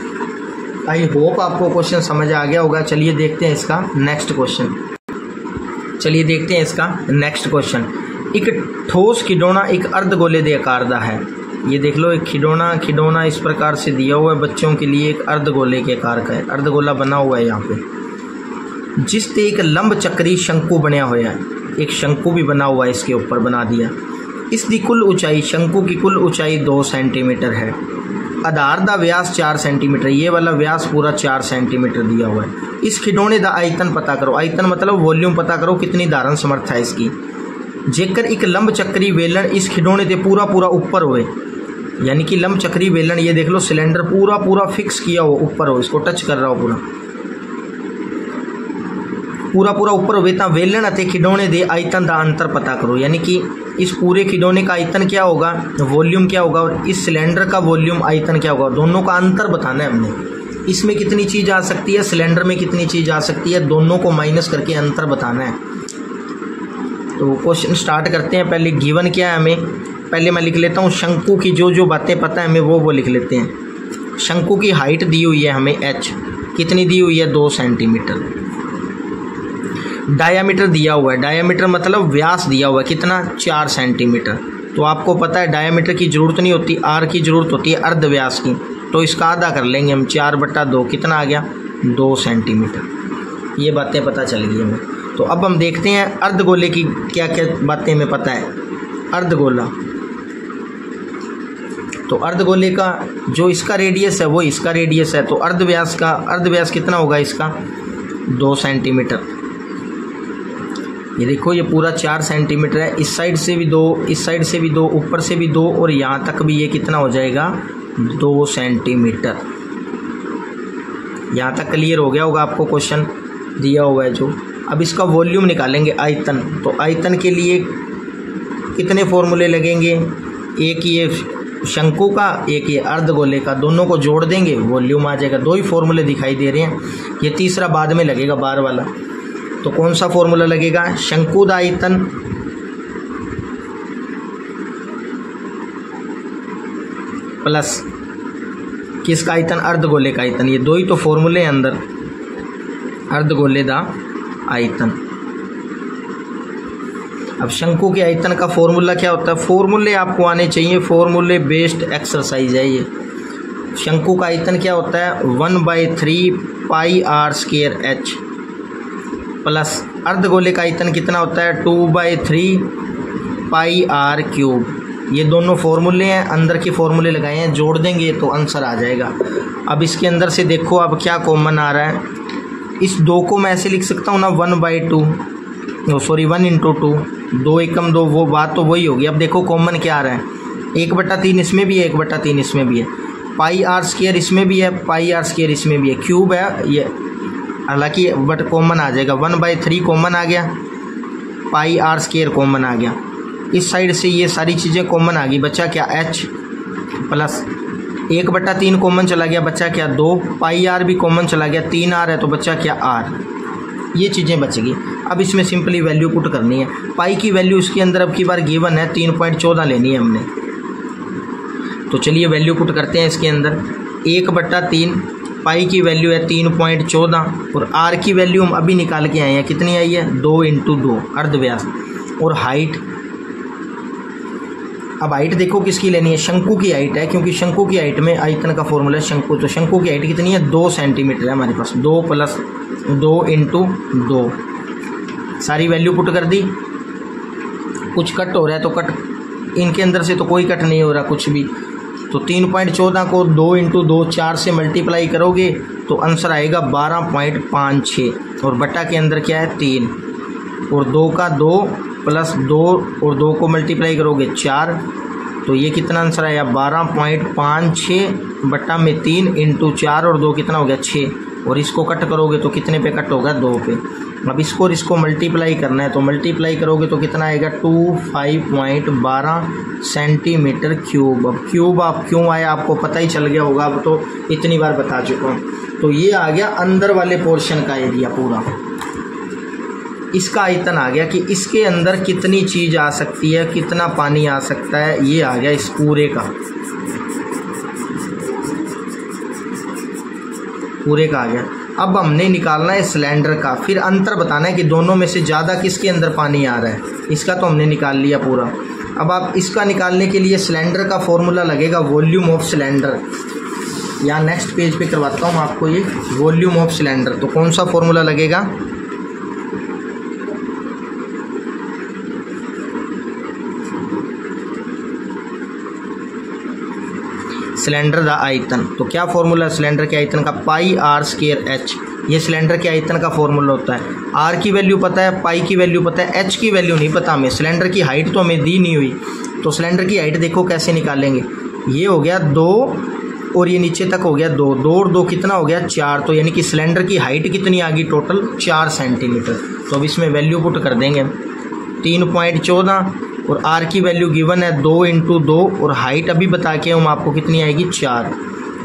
आई होप आपको क्वेश्चन समझ आ गया होगा। चलिए देखते हैं इसका नेक्स्ट क्वेश्चन। एक ठोस खिडौना एक अर्धगोले दे आकार दा है। ये देख लो, एक खिडौना इस प्रकार से दिया हुआ है बच्चों के लिए, एक अर्धगोले के आकार का है, अर्धगोला बना हुआ है यहाँ पे, जिस ते एक लंब चक्री शंकु बनया हुआ है, एक शंकु भी बना हुआ है इसके ऊपर बना दिया। इसकी कुल ऊंचाई, शंकु की कुल ऊंचाई 2 सेंटीमीटर है। आधार दा व्यास 4 सेंटीमीटर, ये वाला व्यास पूरा 4 सेंटीमीटर दिया हुआ है। इस खिडौने दा आयतन पता करो, आयतन मतलब वॉल्यूम पता करो, कितनी धारण समर्थ है इसकी। जेकर एक लंब चक्री वेलन इस खिडौने ते पूरा ऊपर होए, यानी कि लंब चक्री वेलन, ये देख लो सिलेंडर पूरा फिक्स किया हो, ऊपर हो, इसको टच कर रहा हो पूरा ऊपर होवे, ता वेलन अते खिडौने दे आयतन दा अंतर पता करो। यानी कि इस पूरे खिडौने का आयतन क्या होगा, वॉल्यूम क्या होगा, और इस सिलेंडर का वॉल्यूम आयतन क्या होगा, दोनों का अंतर बताना है हमने। इसमें कितनी चीज़ आ सकती है, सिलेंडर में कितनी चीज़ आ सकती है, दोनों को माइनस करके अंतर बताना है। तो क्वेश्चन स्टार्ट करते हैं। पहले गिवन क्या है हमें, पहले मैं लिख लेता हूँ शंकु की जो बातें पता है हमें वो लिख लेते हैं। शंकु की हाइट दी हुई है हमें h, कितनी दी हुई है 2 सेंटीमीटर। डायामीटर दिया हुआ है, डायामीटर मतलब व्यास दिया हुआ है कितना 4 सेंटीमीटर। तो आपको पता है डायामीटर की ज़रूरत नहीं होती, r की ज़रूरत होती है अर्ध व्यास की, तो इसका आधा कर लेंगे हम 4/2, कितना आ गया 2 सेंटीमीटर। ये बातें पता चल गई हमें। तो अब हम देखते हैं अर्धगोले की क्या क्या बातें हमें पता है। अर्धगोला, तो अर्धगोले का जो इसका रेडियस है वो इसका रेडियस है, तो अर्धव्यास कितना होगा इसका 2 सेंटीमीटर। ये देखो ये पूरा 4 सेंटीमीटर है, इस साइड से भी 2, इस साइड से भी 2, ऊपर से भी 2, और यहाँ तक भी ये कितना हो जाएगा 2 सेंटीमीटर। यहाँ तक क्लियर हो गया होगा आपको, क्वेश्चन दिया हुआ है जो। अब इसका वॉल्यूम निकालेंगे, आयतन। तो आयतन के लिए कितने फॉर्मूले लगेंगे, एक ये शंकु का, एक ये अर्धगोले का, दोनों को जोड़ देंगे वॉल्यूम आ जाएगा। 2 ही फॉर्मूले दिखाई दे रहे हैं, ये तीसरा बाद में लगेगा बार वाला। तो कौन सा फॉर्मूला लगेगा, शंकु दा आयतन प्लस किसका आयतन, अर्धगोले का आयतन। ये 2 ही तो फॉर्मूले हैं अंदर, अर्धगोले दा आयतन। अब शंकु के आयतन का फॉर्मूला क्या होता है, फॉर्मूले आपको आने चाहिए, फॉर्मूले बेस्ड एक्सरसाइज है ये। शंकु का आयतन क्या होता है 1/3 pi R square H plus अर्धगोले का आयतन कितना होता है 2/3 पाई आर क्यूब। ये दोनों फॉर्मूले हैं, अंदर के फॉर्मूले लगाए हैं, जोड़ देंगे तो आंसर आ जाएगा। अब इसके अंदर से देखो अब क्या कॉमन आ रहा है। इस 2 को मैं ऐसे लिख सकता हूँ ना 1/2 सॉरी 1 × 2 2 एकम 2, वो बात तो वही होगी। अब देखो कॉमन क्या आ रहा है 1/3 इसमें भी है 1/3 इसमें भी है, पाई आर स्क्वायर इसमें भी है पाई आर स्क्वायर इसमें भी है, क्यूब है ये, हालांकि बट कॉमन आ जाएगा 1/3 कॉमन आ गया, पाई आर स्क्वायर कॉमन आ गया। इस साइड से ये सारी चीज़ें कॉमन आ गई, बचा क्या h प्लस 1/3 कॉमन चला गया, बचा क्या 2, पाई आर भी कॉमन चला गया 3r है तो बचा क्या r, ये चीज़ें बच गई। अब इसमें सिंपली वैल्यू पुट करनी है। पाई की वैल्यू इसके अंदर अब की बार गिवन है 3.14 लेनी है हमने, तो चलिए वैल्यू पुट करते हैं इसके अंदर। 1/3 पाई की वैल्यू है 3.14 और r की वैल्यू हम अभी निकाल के आए हैं, कितनी आई है 2 × 2 अर्धव्यास। और हाइट, अब हाइट देखो किसकी लेनी है, शंकु की हाइट है, क्योंकि शंकु की हाइट में आयतन का फॉर्मूला है शंकु, तो शंकु की हाइट कितनी है 2 सेंटीमीटर है हमारे पास, 2 + 2 × 2। सारी वैल्यू पुट कर दी। कुछ कट हो रहा है तो कट, इनके अंदर से तो कोई कट नहीं हो रहा कुछ भी, तो 3.14 को 2 × 2 4 से मल्टीप्लाई करोगे तो आंसर आएगा 12.56 और बटा के अंदर क्या है 3 और 2 का 2 प्लस 2 और 2 को मल्टीप्लाई करोगे 4, तो ये कितना आंसर आया 12.56 बटा में 3 × 4 और 2 कितना हो गया 6, और इसको कट करोगे तो कितने पे कट होगा 2 पे। अब इसको और इसको मल्टीप्लाई करना है तो मल्टीप्लाई करोगे तो कितना आएगा 25.12 सेंटीमीटर क्यूब। अब क्यूब आप क्यों आया आपको पता ही चल गया होगा, अब तो इतनी बार बता चुका हूँ। तो ये आ गया अंदर वाले पोर्शन का एरिया पूरा, इसका आयतन आ गया कि इसके अंदर कितनी चीज़ आ सकती है, कितना पानी आ सकता है, ये आ गया इस पूरे का आ गया। अब हमने निकालना है सिलेंडर का, फिर अंतर बताना है कि दोनों में से ज़्यादा किसके अंदर पानी आ रहा है। इसका तो हमने निकाल लिया पूरा। अब आप इसका निकालने के लिए सिलेंडर का फॉर्मूला लगेगा वॉल्यूम ऑफ सिलेंडर, या नेक्स्ट पेज पे करवाता हूँ आपको ये वॉल्यूम ऑफ सिलेंडर। तो कौन सा फॉर्मूला लगेगा, सिलेंडर का आयतन, तो क्या फॉर्मूला सिलेंडर के आयतन का पाई आर स्क्वायर एच, ये सिलेंडर के आयतन का फॉर्मूला होता है। आर की वैल्यू पता है, पाई की वैल्यू पता है, एच की वैल्यू नहीं पता हमें। सिलेंडर की हाइट तो हमें दी नहीं हुई, तो सिलेंडर की हाइट देखो कैसे निकालेंगे। ये हो गया 2 और ये नीचे तक हो गया 2, 2 और 2 कितना हो गया 4, तो यानी कि सिलेंडर की हाइट कितनी आ गई टोटल 4 सेंटीमीटर। तो अब इसमें वैल्यू पुट कर देंगे 3.14 और आर की वैल्यू गिवन है 2 × 2 और हाइट अभी बता के हम आपको कितनी आएगी 4।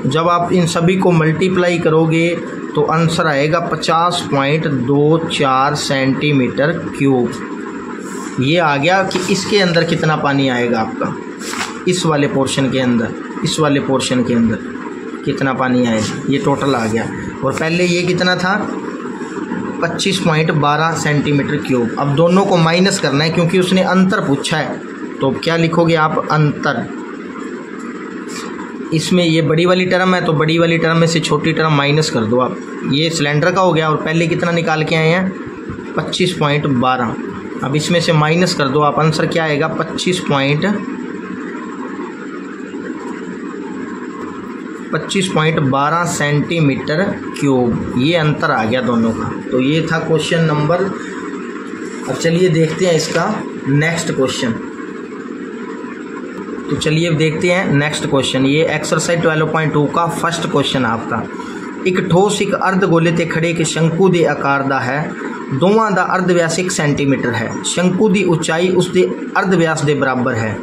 जब आप इन सभी को मल्टीप्लाई करोगे तो आंसर आएगा 50.24 सेंटीमीटर क्यूब। ये आ गया कि इसके अंदर कितना पानी आएगा आपका, इस वाले पोर्शन के अंदर, इस वाले पोर्शन के अंदर कितना पानी आएगा, ये टोटल आ गया। और पहले ये कितना था 25.12 सेंटीमीटर क्यूब। अब दोनों को माइनस करना है क्योंकि उसने अंतर पूछा है, तो क्या लिखोगे आप अंतर। इसमें ये बड़ी वाली टर्म है तो बड़ी वाली टर्म में से छोटी टर्म माइनस कर दो आप। ये सिलेंडर का हो गया और पहले कितना निकाल के आए हैं 25.12। अब इसमें से माइनस कर दो आप, आंसर क्या आएगा 25.12 सेंटीमीटर क्यूब। ये अंतर आ गया दोनों का। तो ये था क्वेश्चन नंबर। अब चलिए देखते हैं इसका नेक्स्ट क्वेश्चन। तो चलिए देखते हैं नेक्स्ट क्वेश्चन। ये एक्सरसाइज 12.2 का फर्स्ट क्वेश्चन आपका। एक ठोस एक अर्धगोले ते खड़े एक शंकु दे आकार दा है, दोवां दा अर्धव्यास 1 सेंटीमीटर है। शंकु दी उचाई उसके अर्धव्यास के बराबर है।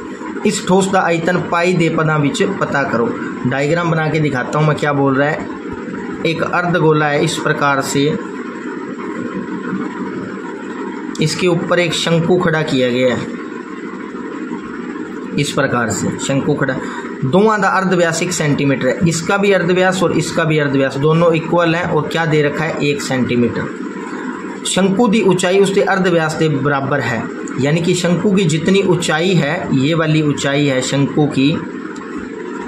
इस ठोस का आयतन पाई दे पदां विच पता करो। डायग्राम बना के दिखाता हूँ मैं क्या बोल रहा है। एक अर्धगोला है इस प्रकार से, इसके ऊपर एक शंकु खड़ा किया गया है इस प्रकार से, शंकु खड़ा। दोवां दा अर्धव्यास 1 सेंटीमीटर है। इसका भी अर्धव्यास और इसका भी अर्धव्यास दोनों इक्वल हैं और क्या दे रखा है 1 सेंटीमीटर। शंकु की ऊंचाई उसके अर्धव्यास के बराबर है, यानी कि शंकु की जितनी ऊंचाई है, ये वाली ऊंचाई है शंकु की,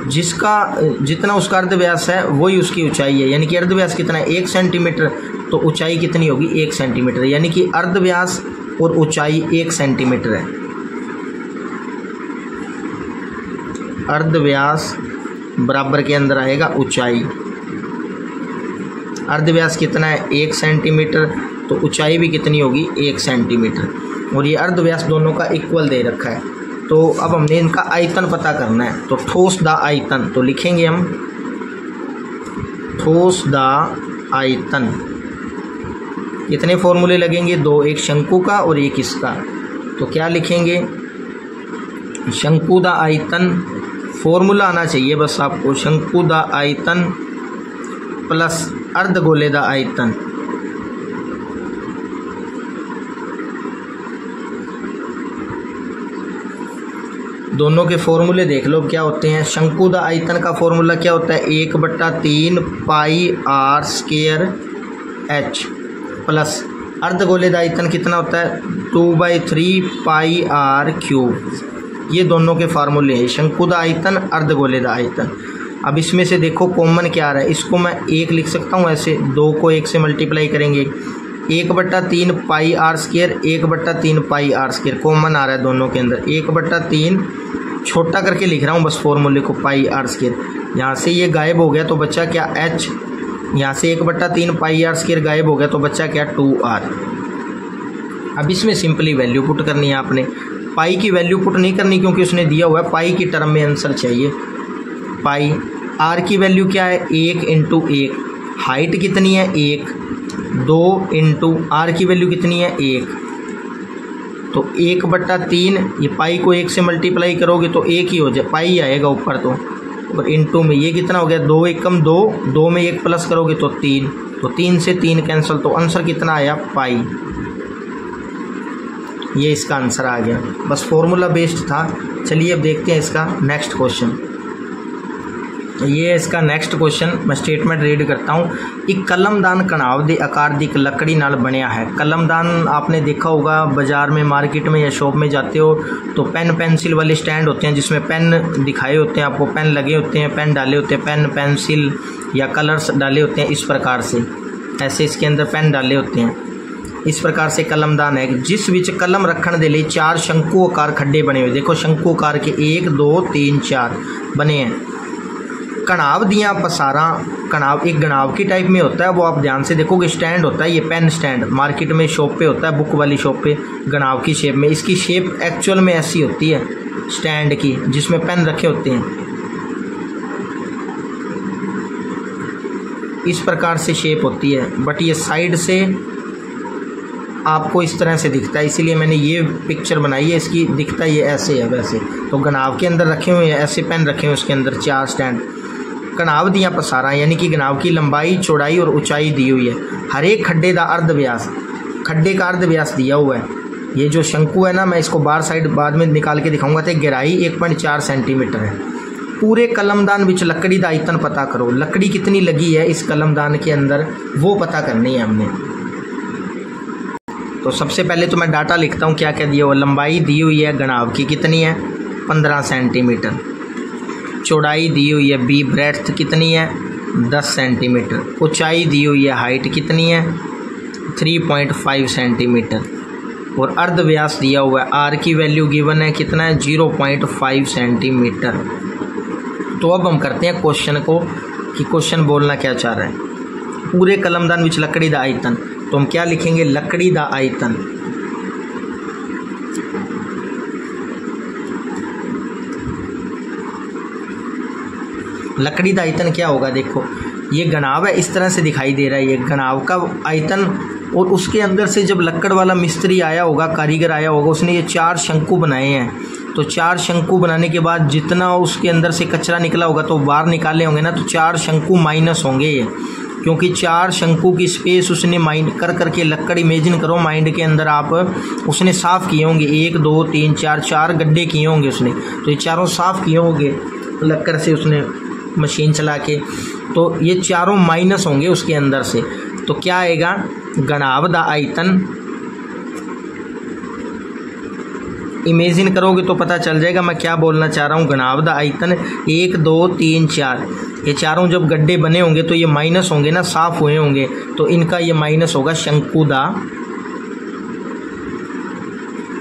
जिसका जितना उसका अर्धव्यास है वही उसकी ऊंचाई है, यानी कि अर्धव्यास कितना है 1 सेंटीमीटर, तो ऊंचाई कितनी होगी 1 सेंटीमीटर, यानी कि अर्धव्यास और ऊंचाई 1 सेंटीमीटर है। अर्धव्यास बराबर के अंदर आएगा ऊंचाई। अर्धव्यास कितना है 1 सेंटीमीटर, तो ऊंचाई भी कितनी होगी 1 सेंटीमीटर, और ये अर्धव्यास दोनों का इक्वल दे रखा है। तो अब हमने इनका आयतन पता करना है, तो ठोस दा आयतन, तो लिखेंगे हम ठोस दा आयतन। कितने फॉर्मूले लगेंगे 2, एक शंकु का और एक इसका। तो क्या लिखेंगे, शंकु दा आयतन, फॉर्मूला आना चाहिए बस आपको, शंकु दा आयतन प्लस अर्धगोले दा आयतन। दोनों के फॉर्मूले देख लो क्या होते हैं। शंकु दा आयतन का फॉर्मूला क्या होता है 1/3 pi R square H, plus अर्धगोले दा आयतन कितना होता है 2/3 पाई आर क्यूब। ये दोनों के फार्मूले हैं, शंकु दा आयतन, अर्धगोले दा आयतन। अब इसमें से देखो कॉमन क्या आ रहा है, इसको मैं 1 लिख सकता हूँ ऐसे, 2 को 1 से मल्टीप्लाई करेंगे, 1/3 pi R square, 1/3 pi R square common आ रहा है दोनों के अंदर। 1/3 छोटा करके लिख रहा हूँ बस फॉर्मूले को, पाई आर स्क्वायर। यहाँ से ये गायब हो गया तो बच्चा क्या एच, यहाँ से 1/3 पाई आर स्क्वायर गायब हो गया तो बच्चा क्या 2r। अब इसमें सिंपली वैल्यू पुट करनी है आपने, पाई की वैल्यू पुट नहीं करनी क्योंकि उसने दिया हुआ है पाई की टर्म में आंसर चाहिए। पाई आर की वैल्यू क्या है 1 × 1, हाइट कितनी है 1, 2 इंटू आर की वैल्यू कितनी है 1, तो 1/3, ये पाई को 1 से मल्टीप्लाई करोगे तो 1 ही हो जाए, पाई आएगा ऊपर तो, और इंटू में ये कितना हो गया 2 × 1 = 2, 2 में 1 प्लस करोगे तो 3, तो 3 से 3 कैंसिल, तो आंसर कितना आया पाई। ये इसका आंसर आ गया, बस फॉर्मूला बेस्ड था। चलिए अब देखते हैं इसका नेक्स्ट क्वेश्चन। ये है इसका नेक्स्ट क्वेश्चन, मैं स्टेटमेंट रीड करता हूँ। एक कलमदान कणाव दे आकार दी एक लकड़ी नाल बनया है। कलमदान आपने देखा होगा बाजार में, मार्केट में या शॉप में जाते हो तो पेन पेंसिल वाले स्टैंड होते हैं जिसमें पेन दिखाए होते हैं आपको, पेन लगे होते हैं, पेन डाले होते हैं, पेन पेंसिल या कलर्स डाले होते हैं। इस प्रकार से ऐसे इसके अंदर पेन डाले होते हैं। इस प्रकार से कलमदान है जिस विच कलम रखने दे लिए 4 शंकु आकार खड्डे बने हुए। देखो शंकु आकार के 1 2 3 4 बने हैं। कणाव दिया पसारा, कणाव एक गणाव की टाइप में होता है, वो आप ध्यान से देखोगे स्टैंड होता है, ये पेन स्टैंड मार्केट में शॉप पे होता है, बुक वाली शॉप पे, गणाव की शेप में। इसकी शेप एक्चुअल में ऐसी होती है स्टैंड की, जिसमें पेन रखे होते हैं। इस प्रकार से शेप होती है, बट ये साइड से आपको इस तरह से दिखता है, इसीलिए मैंने ये पिक्चर बनाई है इसकी। दिखता ये ऐसे है वैसे, तो गणाव के अंदर रखे हुए हैं ऐसे पेन रखे हुए उसके अंदर 4 स्टैंड। कणाव दिया पसारा यानी कि गणाव की लंबाई चौड़ाई और ऊंचाई दी हुई है। हर एक खड्डे का अर्धव्यास, खड्डे का अर्धव्यास दिया हुआ है। ये जो शंकु है ना, मैं इसको बाहर साइड बाद में निकाल के दिखाऊंगा, तो गहराई 1.4 सेंटीमीटर है। पूरे कलमदान विच लकड़ी का आयतन पता करो। लकड़ी कितनी लगी है इस कलमदान के अंदर वो पता करनी है हमने। तो सबसे पहले तो मैं डाटा लिखता हूँ क्या क्या दिया हुआ। लंबाई दी हुई है गणाव की कितनी है 15 सेंटीमीटर, चौड़ाई दी हुई है बी, ब्रेड्थ कितनी है 10 सेंटीमीटर, ऊंचाई दी हुई है हाइट कितनी है 3.5 सेंटीमीटर, और अर्धव्यास दिया हुआ है। आर की वैल्यू गिवन है कितना है 0.5 सेंटीमीटर। तो अब हम करते हैं क्वेश्चन को कि क्वेश्चन बोलना क्या चाह रहा है। पूरे कलमदान विच लकड़ी दा आयतन, तो हम क्या लिखेंगे लकड़ी दा आयतन। लकड़ी का आयतन क्या होगा, देखो ये गणाव है इस तरह से दिखाई दे रहा है, ये गणाव का आयतन, और उसके अंदर से जब लक्कड़ वाला मिस्त्री आया होगा, कारीगर आया होगा, उसने ये 4 शंकु बनाए हैं। तो 4 शंकु बनाने के बाद जितना उसके अंदर से कचरा निकला होगा तो बाहर निकाले होंगे ना, तो 4 शंकु माइनस होंगे ये, क्योंकि 4 शंकु की स्पेस उसने माइंड कर करके लक्कड़ इमेजिन करो माइंड के अंदर आप, उसने साफ़ किए होंगे 1 2 3 4 गड्ढे किए होंगे उसने, तो ये चारों साफ़ किए होंगे लक्कड़ से उसने मशीन चला के, तो ये चारों माइनस होंगे उसके अंदर से। तो क्या आएगा गणाव दा आयतन इमेजिन करोगे तो पता चल जाएगा मैं क्या बोलना चाह रहा हूँ। घनाभ द आयतन 1 2 3 4, ये चारों जब गड्ढे बने होंगे तो ये माइनस होंगे ना, साफ हुए होंगे, तो इनका ये माइनस होगा शंकु दा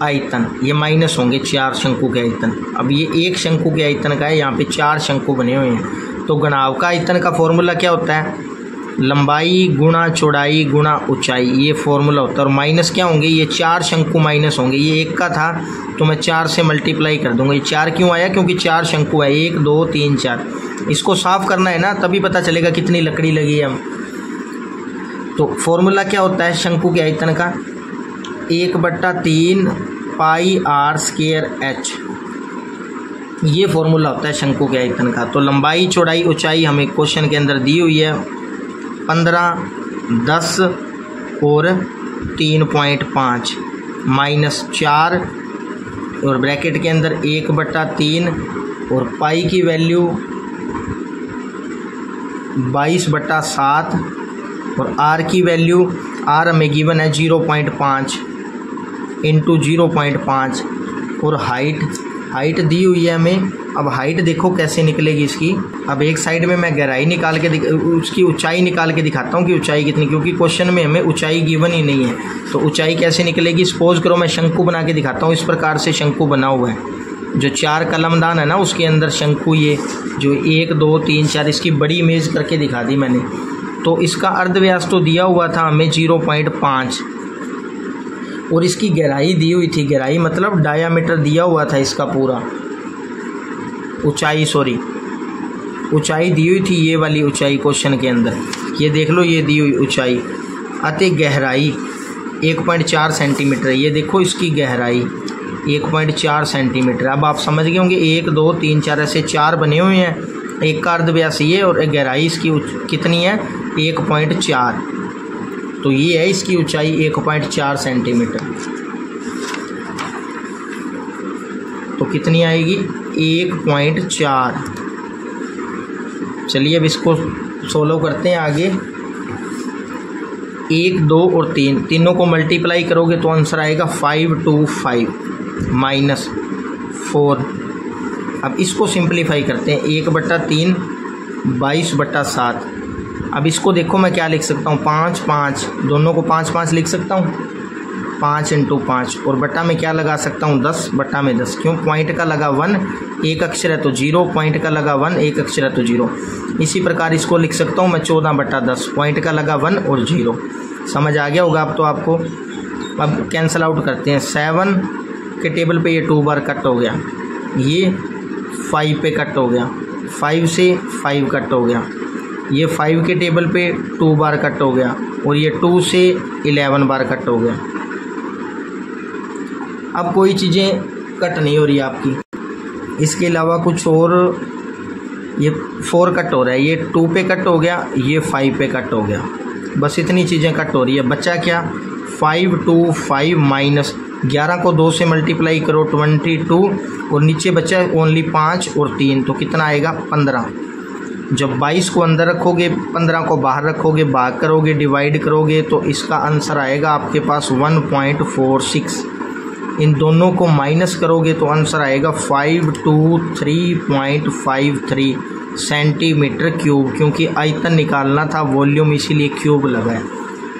आयतन, ये माइनस होंगे 4 शंकु के आयतन। अब ये 1 शंकु के आयतन का है, यहाँ पे 4 शंकु बने हुए हैं। तो घनाभ का आयतन का फॉर्मूला क्या होता है? लंबाई गुणा चौड़ाई गुणा ऊंचाई, ये फॉर्मूला होता है। और माइनस क्या होंगे? ये 4 शंकु माइनस होंगे। ये 1 का था तो मैं 4 से मल्टीप्लाई कर दूंगा। ये 4 क्यों आया? क्योंकि 4 शंकु है, 1 2 3 4। इसको साफ करना है ना, तभी पता चलेगा कितनी लकड़ी लगी है। तो फॉर्मूला क्या होता है शंकु के आयतन का? 1/3 पाई r स्क्वायर h, ये फॉर्मूला होता है शंकु के आयतन का। तो लंबाई चौड़ाई ऊंचाई हमें क्वेश्चन के अंदर दी हुई है 15 10 और 3.5 -4 और ब्रैकेट के अंदर 1/3 और पाई की वैल्यू 22/7 और r की वैल्यू, r हमें गिवन है 0.5 इंटू 0.5 और हाइट दी हुई है हमें। अब हाइट देखो कैसे निकलेगी इसकी। अब एक साइड में मैं गहराई निकाल के उसकी ऊंचाई निकाल के दिखाता हूँ कि ऊंचाई कितनी, क्योंकि क्वेश्चन में हमें ऊंचाई गिवन ही नहीं है। तो ऊंचाई कैसे निकलेगी? सपोज करो मैं शंकु बना के दिखाता हूँ। इस प्रकार से शंकु बना हुआ है, जो 4 कलमदान है ना उसके अंदर शंकु, ये जो 1 2 3 4, इसकी बड़ी इमेज करके दिखा दी मैंने। तो इसका अर्धव्यास तो दिया हुआ था हमें 0.5 और इसकी गहराई दी हुई थी, गहराई मतलब डायामीटर दिया हुआ था इसका पूरा, ऊंचाई ऊंचाई दी हुई थी, ये वाली ऊंचाई क्वेश्चन के अंदर, ये देख लो ये दी हुई ऊंचाई। अतः गहराई 1.4 सेंटीमीटर, ये देखो इसकी गहराई 1.4 सेंटीमीटर। अब आप समझ गए होंगे 1 2 3 4 ऐसे 4 बने हुए हैं, एक का अर्धव्यास ये और गहराई इसकी कितनी है? 1.4। तो ये है इसकी ऊंचाई 1.4 सेंटीमीटर। तो कितनी आएगी? 1.4। चलिए अब इसको सोल्व करते हैं आगे। 1 2 और 3, तीनों को मल्टीप्लाई करोगे तो आंसर आएगा 525 -4। अब इसको सिंप्लीफाई करते हैं। 1/3 22/7। अब इसको देखो मैं क्या लिख सकता हूँ, 5 5, दोनों को 5 5 लिख सकता हूँ, 5 × 5 और बट्टा में क्या लगा सकता हूँ 10 बट्टा में 10। क्यों? पॉइंट का लगा 1, एक अक्षर है तो 0, पॉइंट का लगा 1, एक अक्षर है तो 0। इसी प्रकार इसको लिख सकता हूँ मैं 14/10, पॉइंट का लगा 1 और 0। समझ आ गया होगा अब तो आपको। अब कैंसिल आउट करते हैं। 7 के टेबल पे ये 2 बार कट हो गया, ये 5 पे कट हो गया, 5 से 5 कट हो गया, ये 5 के टेबल पे 2 बार कट हो गया और ये 2 से 11 बार कट हो गया। अब कोई चीज़ें कट नहीं हो रही आपकी, इसके अलावा कुछ और, ये 4 कट हो रहा है, ये 2 पे कट हो गया, ये 5 पे कट हो गया, बस इतनी चीज़ें कट हो रही है। बच्चा क्या? 525 -11 को 2 से मल्टीप्लाई करो 22 और नीचे बचा ओनली 5 और 3, तो कितना आएगा? 15। जब 22 को अंदर रखोगे, 15 को बाहर रखोगे, भाग करोगे, डिवाइड करोगे तो इसका आंसर आएगा आपके पास 1.46। इन दोनों को माइनस करोगे तो आंसर आएगा 523.53 सेंटीमीटर क्यूब, क्योंकि आयतन निकालना था, वॉल्यूम इसीलिए क्यूब लगा है।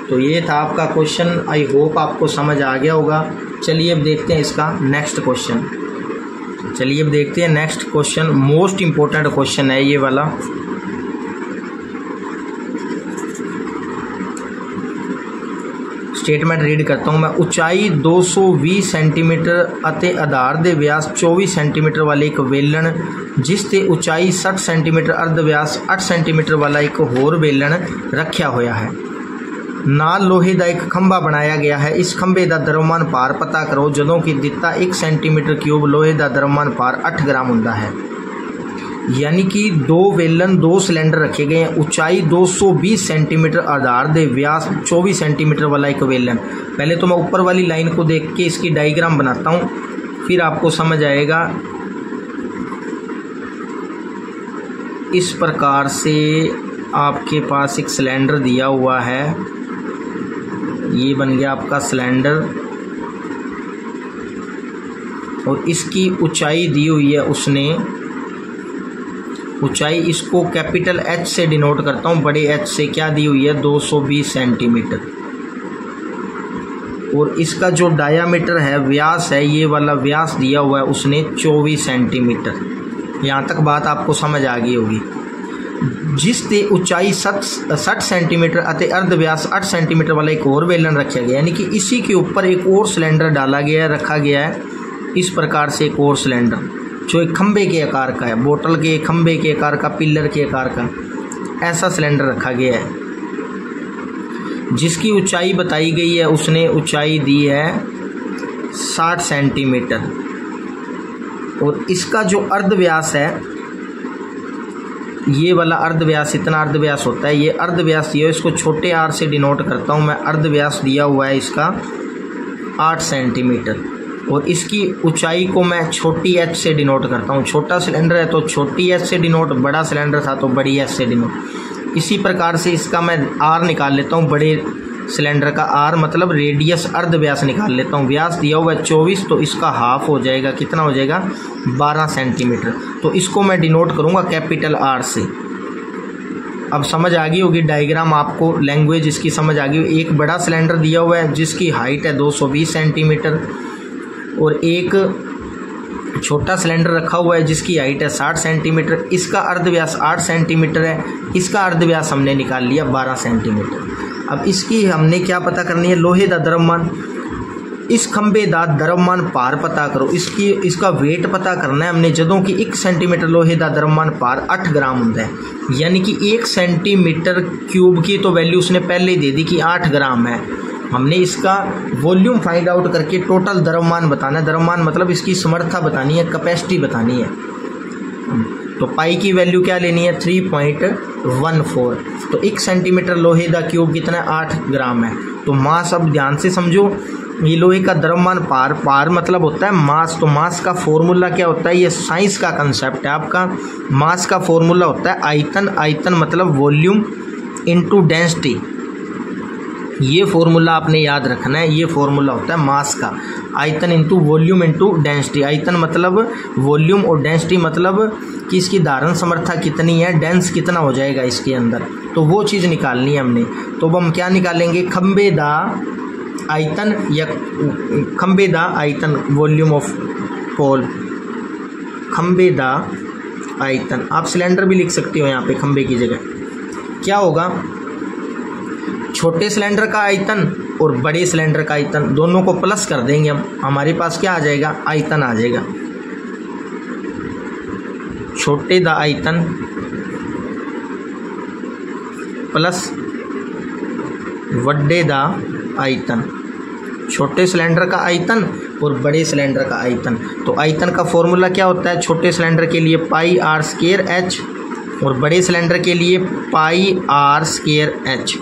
तो ये था आपका क्वेश्चन। आई होप आपको समझ आ गया होगा। चलिए अब देखते हैं इसका next question. Most important question है ये वाला। स्टेटमेंट रीड करता हूँ मैं। ऊंचाई 220 सेंटीमीटर ਅਤੇ ਆਧਾਰ ਦੇ ਵਿਆਸ 24 सेंटीमीटर वाले एक वेलन, जिस ਤੇ ऊंचाई 60 सेंटीमीटर अर्ध व्यास 8 सेंटीमीटर वाला एक होर वेलन रखਿਆ ਹੋਇਆ है। ਨਾਲ ਲੋਹੇ ਦਾ ਇੱਕ ਖੰਭਾ ਬਣਾਇਆ ਗਿਆ ਹੈ। ਇਸ ਖੰਭੇ ਦਾ ਦਰਮਿਆਨ ਭਾਰ ਪਤਾ ਕਰੋ ਜਦੋਂ ਕਿ ਦਿੱਤਾ 1 सेंटीमीटर क्यूब ਲੋਹੇ ਦਾ ਦਰਮਿਆਨ ਭਾਰ 8 ग्राम ਹੁੰਦਾ है। यानी कि 2 वेलन 2 सिलेंडर रखे गए हैं। ऊंचाई 220 सेंटीमीटर, आधार दे व्यास 24 सेंटीमीटर वाला एक वेलन। पहले तो मैं ऊपर वाली लाइन को देख के इसकी डायग्राम बनाता हूँ, फिर आपको समझ आएगा। इस प्रकार से आपके पास एक सिलेंडर दिया हुआ है, ये बन गया आपका सिलेंडर और इसकी ऊंचाई दी हुई है उसने, ऊंचाई इसको कैपिटल H से डिनोट करता हूँ, बड़े H से, क्या दी हुई है 220 सेंटीमीटर। और इसका जो डायामीटर है, व्यास है, ये वाला व्यास दिया हुआ है उसने 24 सेंटीमीटर। यहाँ तक बात आपको समझ आ गई होगी। जिस ते ऊंचाई 60 सेंटीमीटर अते अर्ध व्यास 8 सेंटीमीटर वाला एक और बेलन रखा गया, यानी कि इसी के ऊपर एक और सिलेंडर डाला गया है, रखा गया है इस प्रकार से एक और सिलेंडर जो एक खंबे के आकार का है, बोतल के खंबे के आकार का, पिलर के आकार का, ऐसा सिलेंडर रखा गया है, जिसकी ऊंचाई बताई गई है उसने, ऊंचाई दी है 60 सेंटीमीटर। और इसका जो अर्धव्यास है, ये वाला अर्धव्यास, इतना अर्धव्यास होता है, ये अर्धव्यास दिया, इसको छोटे r से डिनोट करता हूँ मैं। अर्धव्यास दिया हुआ है इसका 8 सेंटीमीटर और इसकी ऊंचाई को मैं छोटी h से डिनोट करता हूँ। छोटा सिलेंडर है तो छोटी h से डिनोट, बड़ा सिलेंडर था तो बड़ी h से डिनोट। इसी प्रकार से इसका मैं r निकाल लेता हूँ, बड़े सिलेंडर का r मतलब रेडियस, अर्धव्यास निकाल लेता हूँ। व्यास दिया हुआ है 24 तो इसका हाफ हो जाएगा, कितना हो जाएगा 12 सेंटीमीटर। तो इसको मैं डिनोट करूँगा कैपिटल R से। अब समझ आ गई होगी डायग्राम आपको, लैंग्वेज इसकी समझ आ गई। एक बड़ा सिलेंडर दिया हुआ है जिसकी हाइट है 220 सेंटीमीटर और एक छोटा सिलेंडर रखा हुआ है जिसकी हाइट है 60 सेंटीमीटर। इसका अर्धव्यास 8 सेंटीमीटर है, इसका अर्धव्यास हमने निकाल लिया 12 सेंटीमीटर। अब इसकी हमने क्या पता करनी है, लोहे का द्रव्यमान। इस खंबे का द्रव्यमान भार पता करो, इसका वेट पता करना है हमने। जदों कि 1 सेंटीमीटर लोहे का द्रव्यमान भार 8 ग्राम होता है, यानी कि 1 सेंटीमीटर क्यूब की तो वैल्यू उसने पहले ही दे दी कि 8 ग्राम है। हमने इसका वॉल्यूम फाइंड आउट करके टोटल द्रव्यमान बताना है। द्रव्यमान मतलब इसकी समर्था बतानी है, कैपेसिटी बतानी है। तो पाई की वैल्यू क्या लेनी है 3.14। तो 1 सेंटीमीटर लोहे का क्यूब कितना 8 ग्राम है। तो मास, अब ध्यान से समझो, ये लोहे का द्रव्यमान पार मतलब होता है मास। तो मास का फॉर्मूला क्या होता है, ये साइंस का कंसेप्ट है आपका। मास का फॉर्मूला होता है आयतन, आयतन मतलब वॉल्यूम इनटू डेंसिटी। ये फॉर्मूला आपने याद रखना है। ये फॉर्मूला होता है मास का, आयतन इंटू वॉल्यूम इंटू डेंसिटी। आयतन मतलब वॉल्यूम और डेंसिटी मतलब कि इसकी धारण समर्था कितनी है, डेंस कितना हो जाएगा इसके अंदर। तो वो चीज़ निकालनी है हमने। तो हम क्या निकालेंगे, खंबे दा आयतन या खंबे दा आयतन, वॉल्यूम ऑफ पोल, खंबे दा आयतन। आप सिलेंडर भी लिख सकते हो यहाँ पे खंबे की जगह। क्या होगा, छोटे सिलेंडर का आयतन और बड़े सिलेंडर का आयतन दोनों को प्लस कर देंगे हम, हमारे पास क्या आ जाएगा, आयतन आ जाएगा। छोटे दा आयतन प्लस वड्डे दा आयतन। छोटे सिलेंडर का आयतन और बड़े सिलेंडर का आयतन। तो आयतन का फॉर्मूला क्या होता है, छोटे सिलेंडर के लिए πr² और बड़े सिलेंडर के लिए πr²h।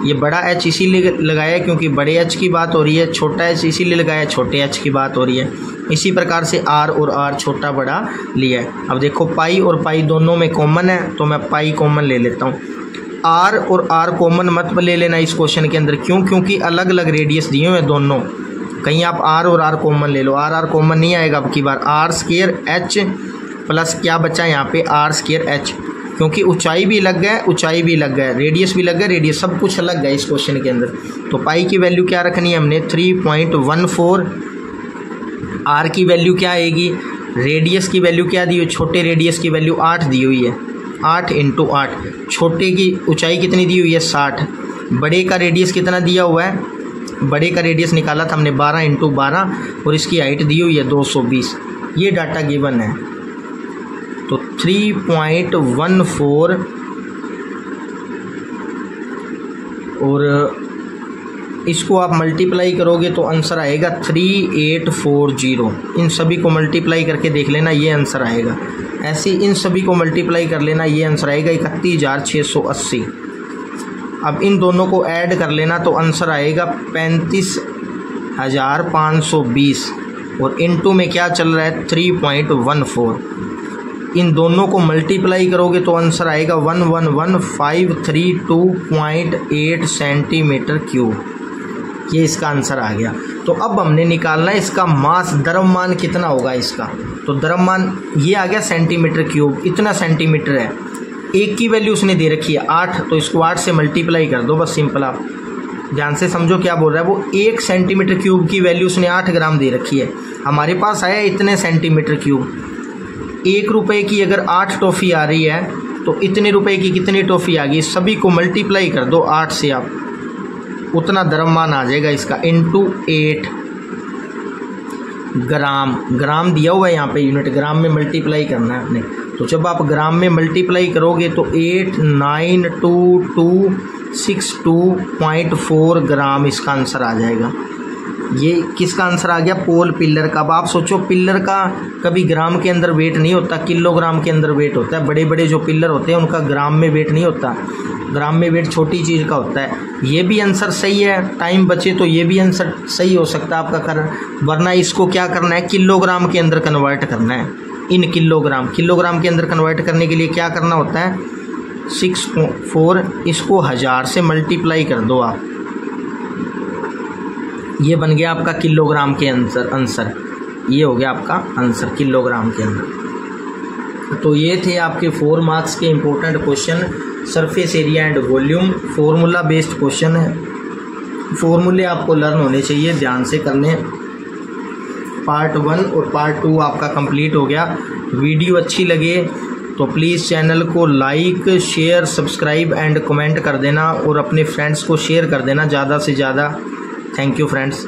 ये बड़ा h इसीलिए लगाया क्योंकि बड़े h की बात हो रही है, छोटा h इसीलिए लगाया छोटे h की बात हो रही है। इसी प्रकार से r और r छोटा बड़ा लिया है। अब देखो पाई और पाई दोनों में कॉमन है तो मैं पाई कॉमन ले लेता हूँ। r और r कॉमन मत ले लेना इस क्वेश्चन के अंदर, क्यों, क्योंकि अलग अलग रेडियस दिए हुए हैं दोनों। कहीं आप r और r कॉमन ले लो, r कॉमन नहीं आएगा अब की बार। r² प्लस क्या बचा यहाँ पे r²h, क्योंकि ऊंचाई भी लग गया, ऊंचाई भी लग गया, रेडियस भी लग गया, रेडियस सब कुछ लग गया इस क्वेश्चन के अंदर। तो पाई की वैल्यू क्या रखनी है हमने 3.14। r की वैल्यू क्या आएगी, रेडियस की वैल्यू क्या दी हुई, छोटे रेडियस की वैल्यू 8 दी हुई है, 8 × 8। छोटे की ऊंचाई कितनी दी हुई है 60। बड़े का रेडियस कितना दिया हुआ है, बड़े का रेडियस निकाला था हमने 12 × 12 और इसकी हाइट दी हुई है 220। ये डाटा गिवन है। तो 3.14 और इसको आप मल्टीप्लाई करोगे तो आंसर आएगा 3840। इन सभी को मल्टीप्लाई करके देख लेना, ये आंसर आएगा। ऐसे इन सभी को मल्टीप्लाई कर लेना, ये आंसर आएगा 31,680। अब इन दोनों को ऐड कर लेना तो आंसर आएगा 35,520 और इनटू में क्या चल रहा है 3.14। इन दोनों को मल्टीप्लाई करोगे तो आंसर आएगा 111,532.8 सेंटीमीटर क्यूब। ये इसका आंसर आ गया। तो अब हमने निकालना है इसका मास, द्रव्यमान कितना होगा इसका। तो द्रव्यमान ये आ गया सेंटीमीटर क्यूब, इतना सेंटीमीटर है। एक की वैल्यू उसने दे रखी है 8, तो इसको 8 से मल्टीप्लाई कर दो, बस सिंपल। आप ध्यान से समझो क्या बोल रहा है वो। 1 सेंटीमीटर क्यूब की वैल्यू उसने 8 ग्राम दे रखी है, हमारे पास आया इतने सेंटीमीटर क्यूब। 1 रुपये की अगर 8 टॉफ़ी आ रही है तो इतने रुपए की कितनी टॉफ़ी आ गई, सभी को मल्टीप्लाई कर दो 8 से, आप उतना द्रव्यमान आ जाएगा इसका, इंटू 8 ग्राम। ग्राम दिया हुआ है यहाँ पे, यूनिट ग्राम में मल्टीप्लाई करना है आपने। तो जब आप ग्राम में मल्टीप्लाई करोगे तो 892262.4 ग्राम इसका आंसर आ जाएगा। ये किसका आंसर आ गया, पोल पिलर का। अब आप सोचो पिलर का कभी ग्राम के अंदर वेट नहीं होता, किलोग्राम के अंदर वेट होता है। बड़े बड़े जो पिलर होते हैं उनका ग्राम में वेट नहीं होता, ग्राम में वेट छोटी चीज़ का होता है। ये भी आंसर सही है, टाइम बचे तो ये भी आंसर सही हो सकता है आपका कर, वरना इसको क्या करना है, किलोग्राम के अंदर कन्वर्ट करना है। इन किलोग्राम के अंदर कन्वर्ट करने के लिए क्या करना होता है, 6.4 इसको 1000 से मल्टीप्लाई कर दो आप, ये बन गया आपका किलोग्राम के आंसर। ये हो गया आपका आंसर किलोग्राम के अंदर। तो ये थे आपके 4 मार्क्स के important question, surface area and volume, formula based question है। फॉर्मूले आपको लर्न होने चाहिए, ध्यान से करने। पार्ट 1 और पार्ट 2 आपका कंप्लीट हो गया। वीडियो अच्छी लगे तो प्लीज़ चैनल को like, share, subscribe and comment कर देना और अपने फ्रेंड्स को शेयर कर देना ज़्यादा से ज़्यादा। Thank you friends.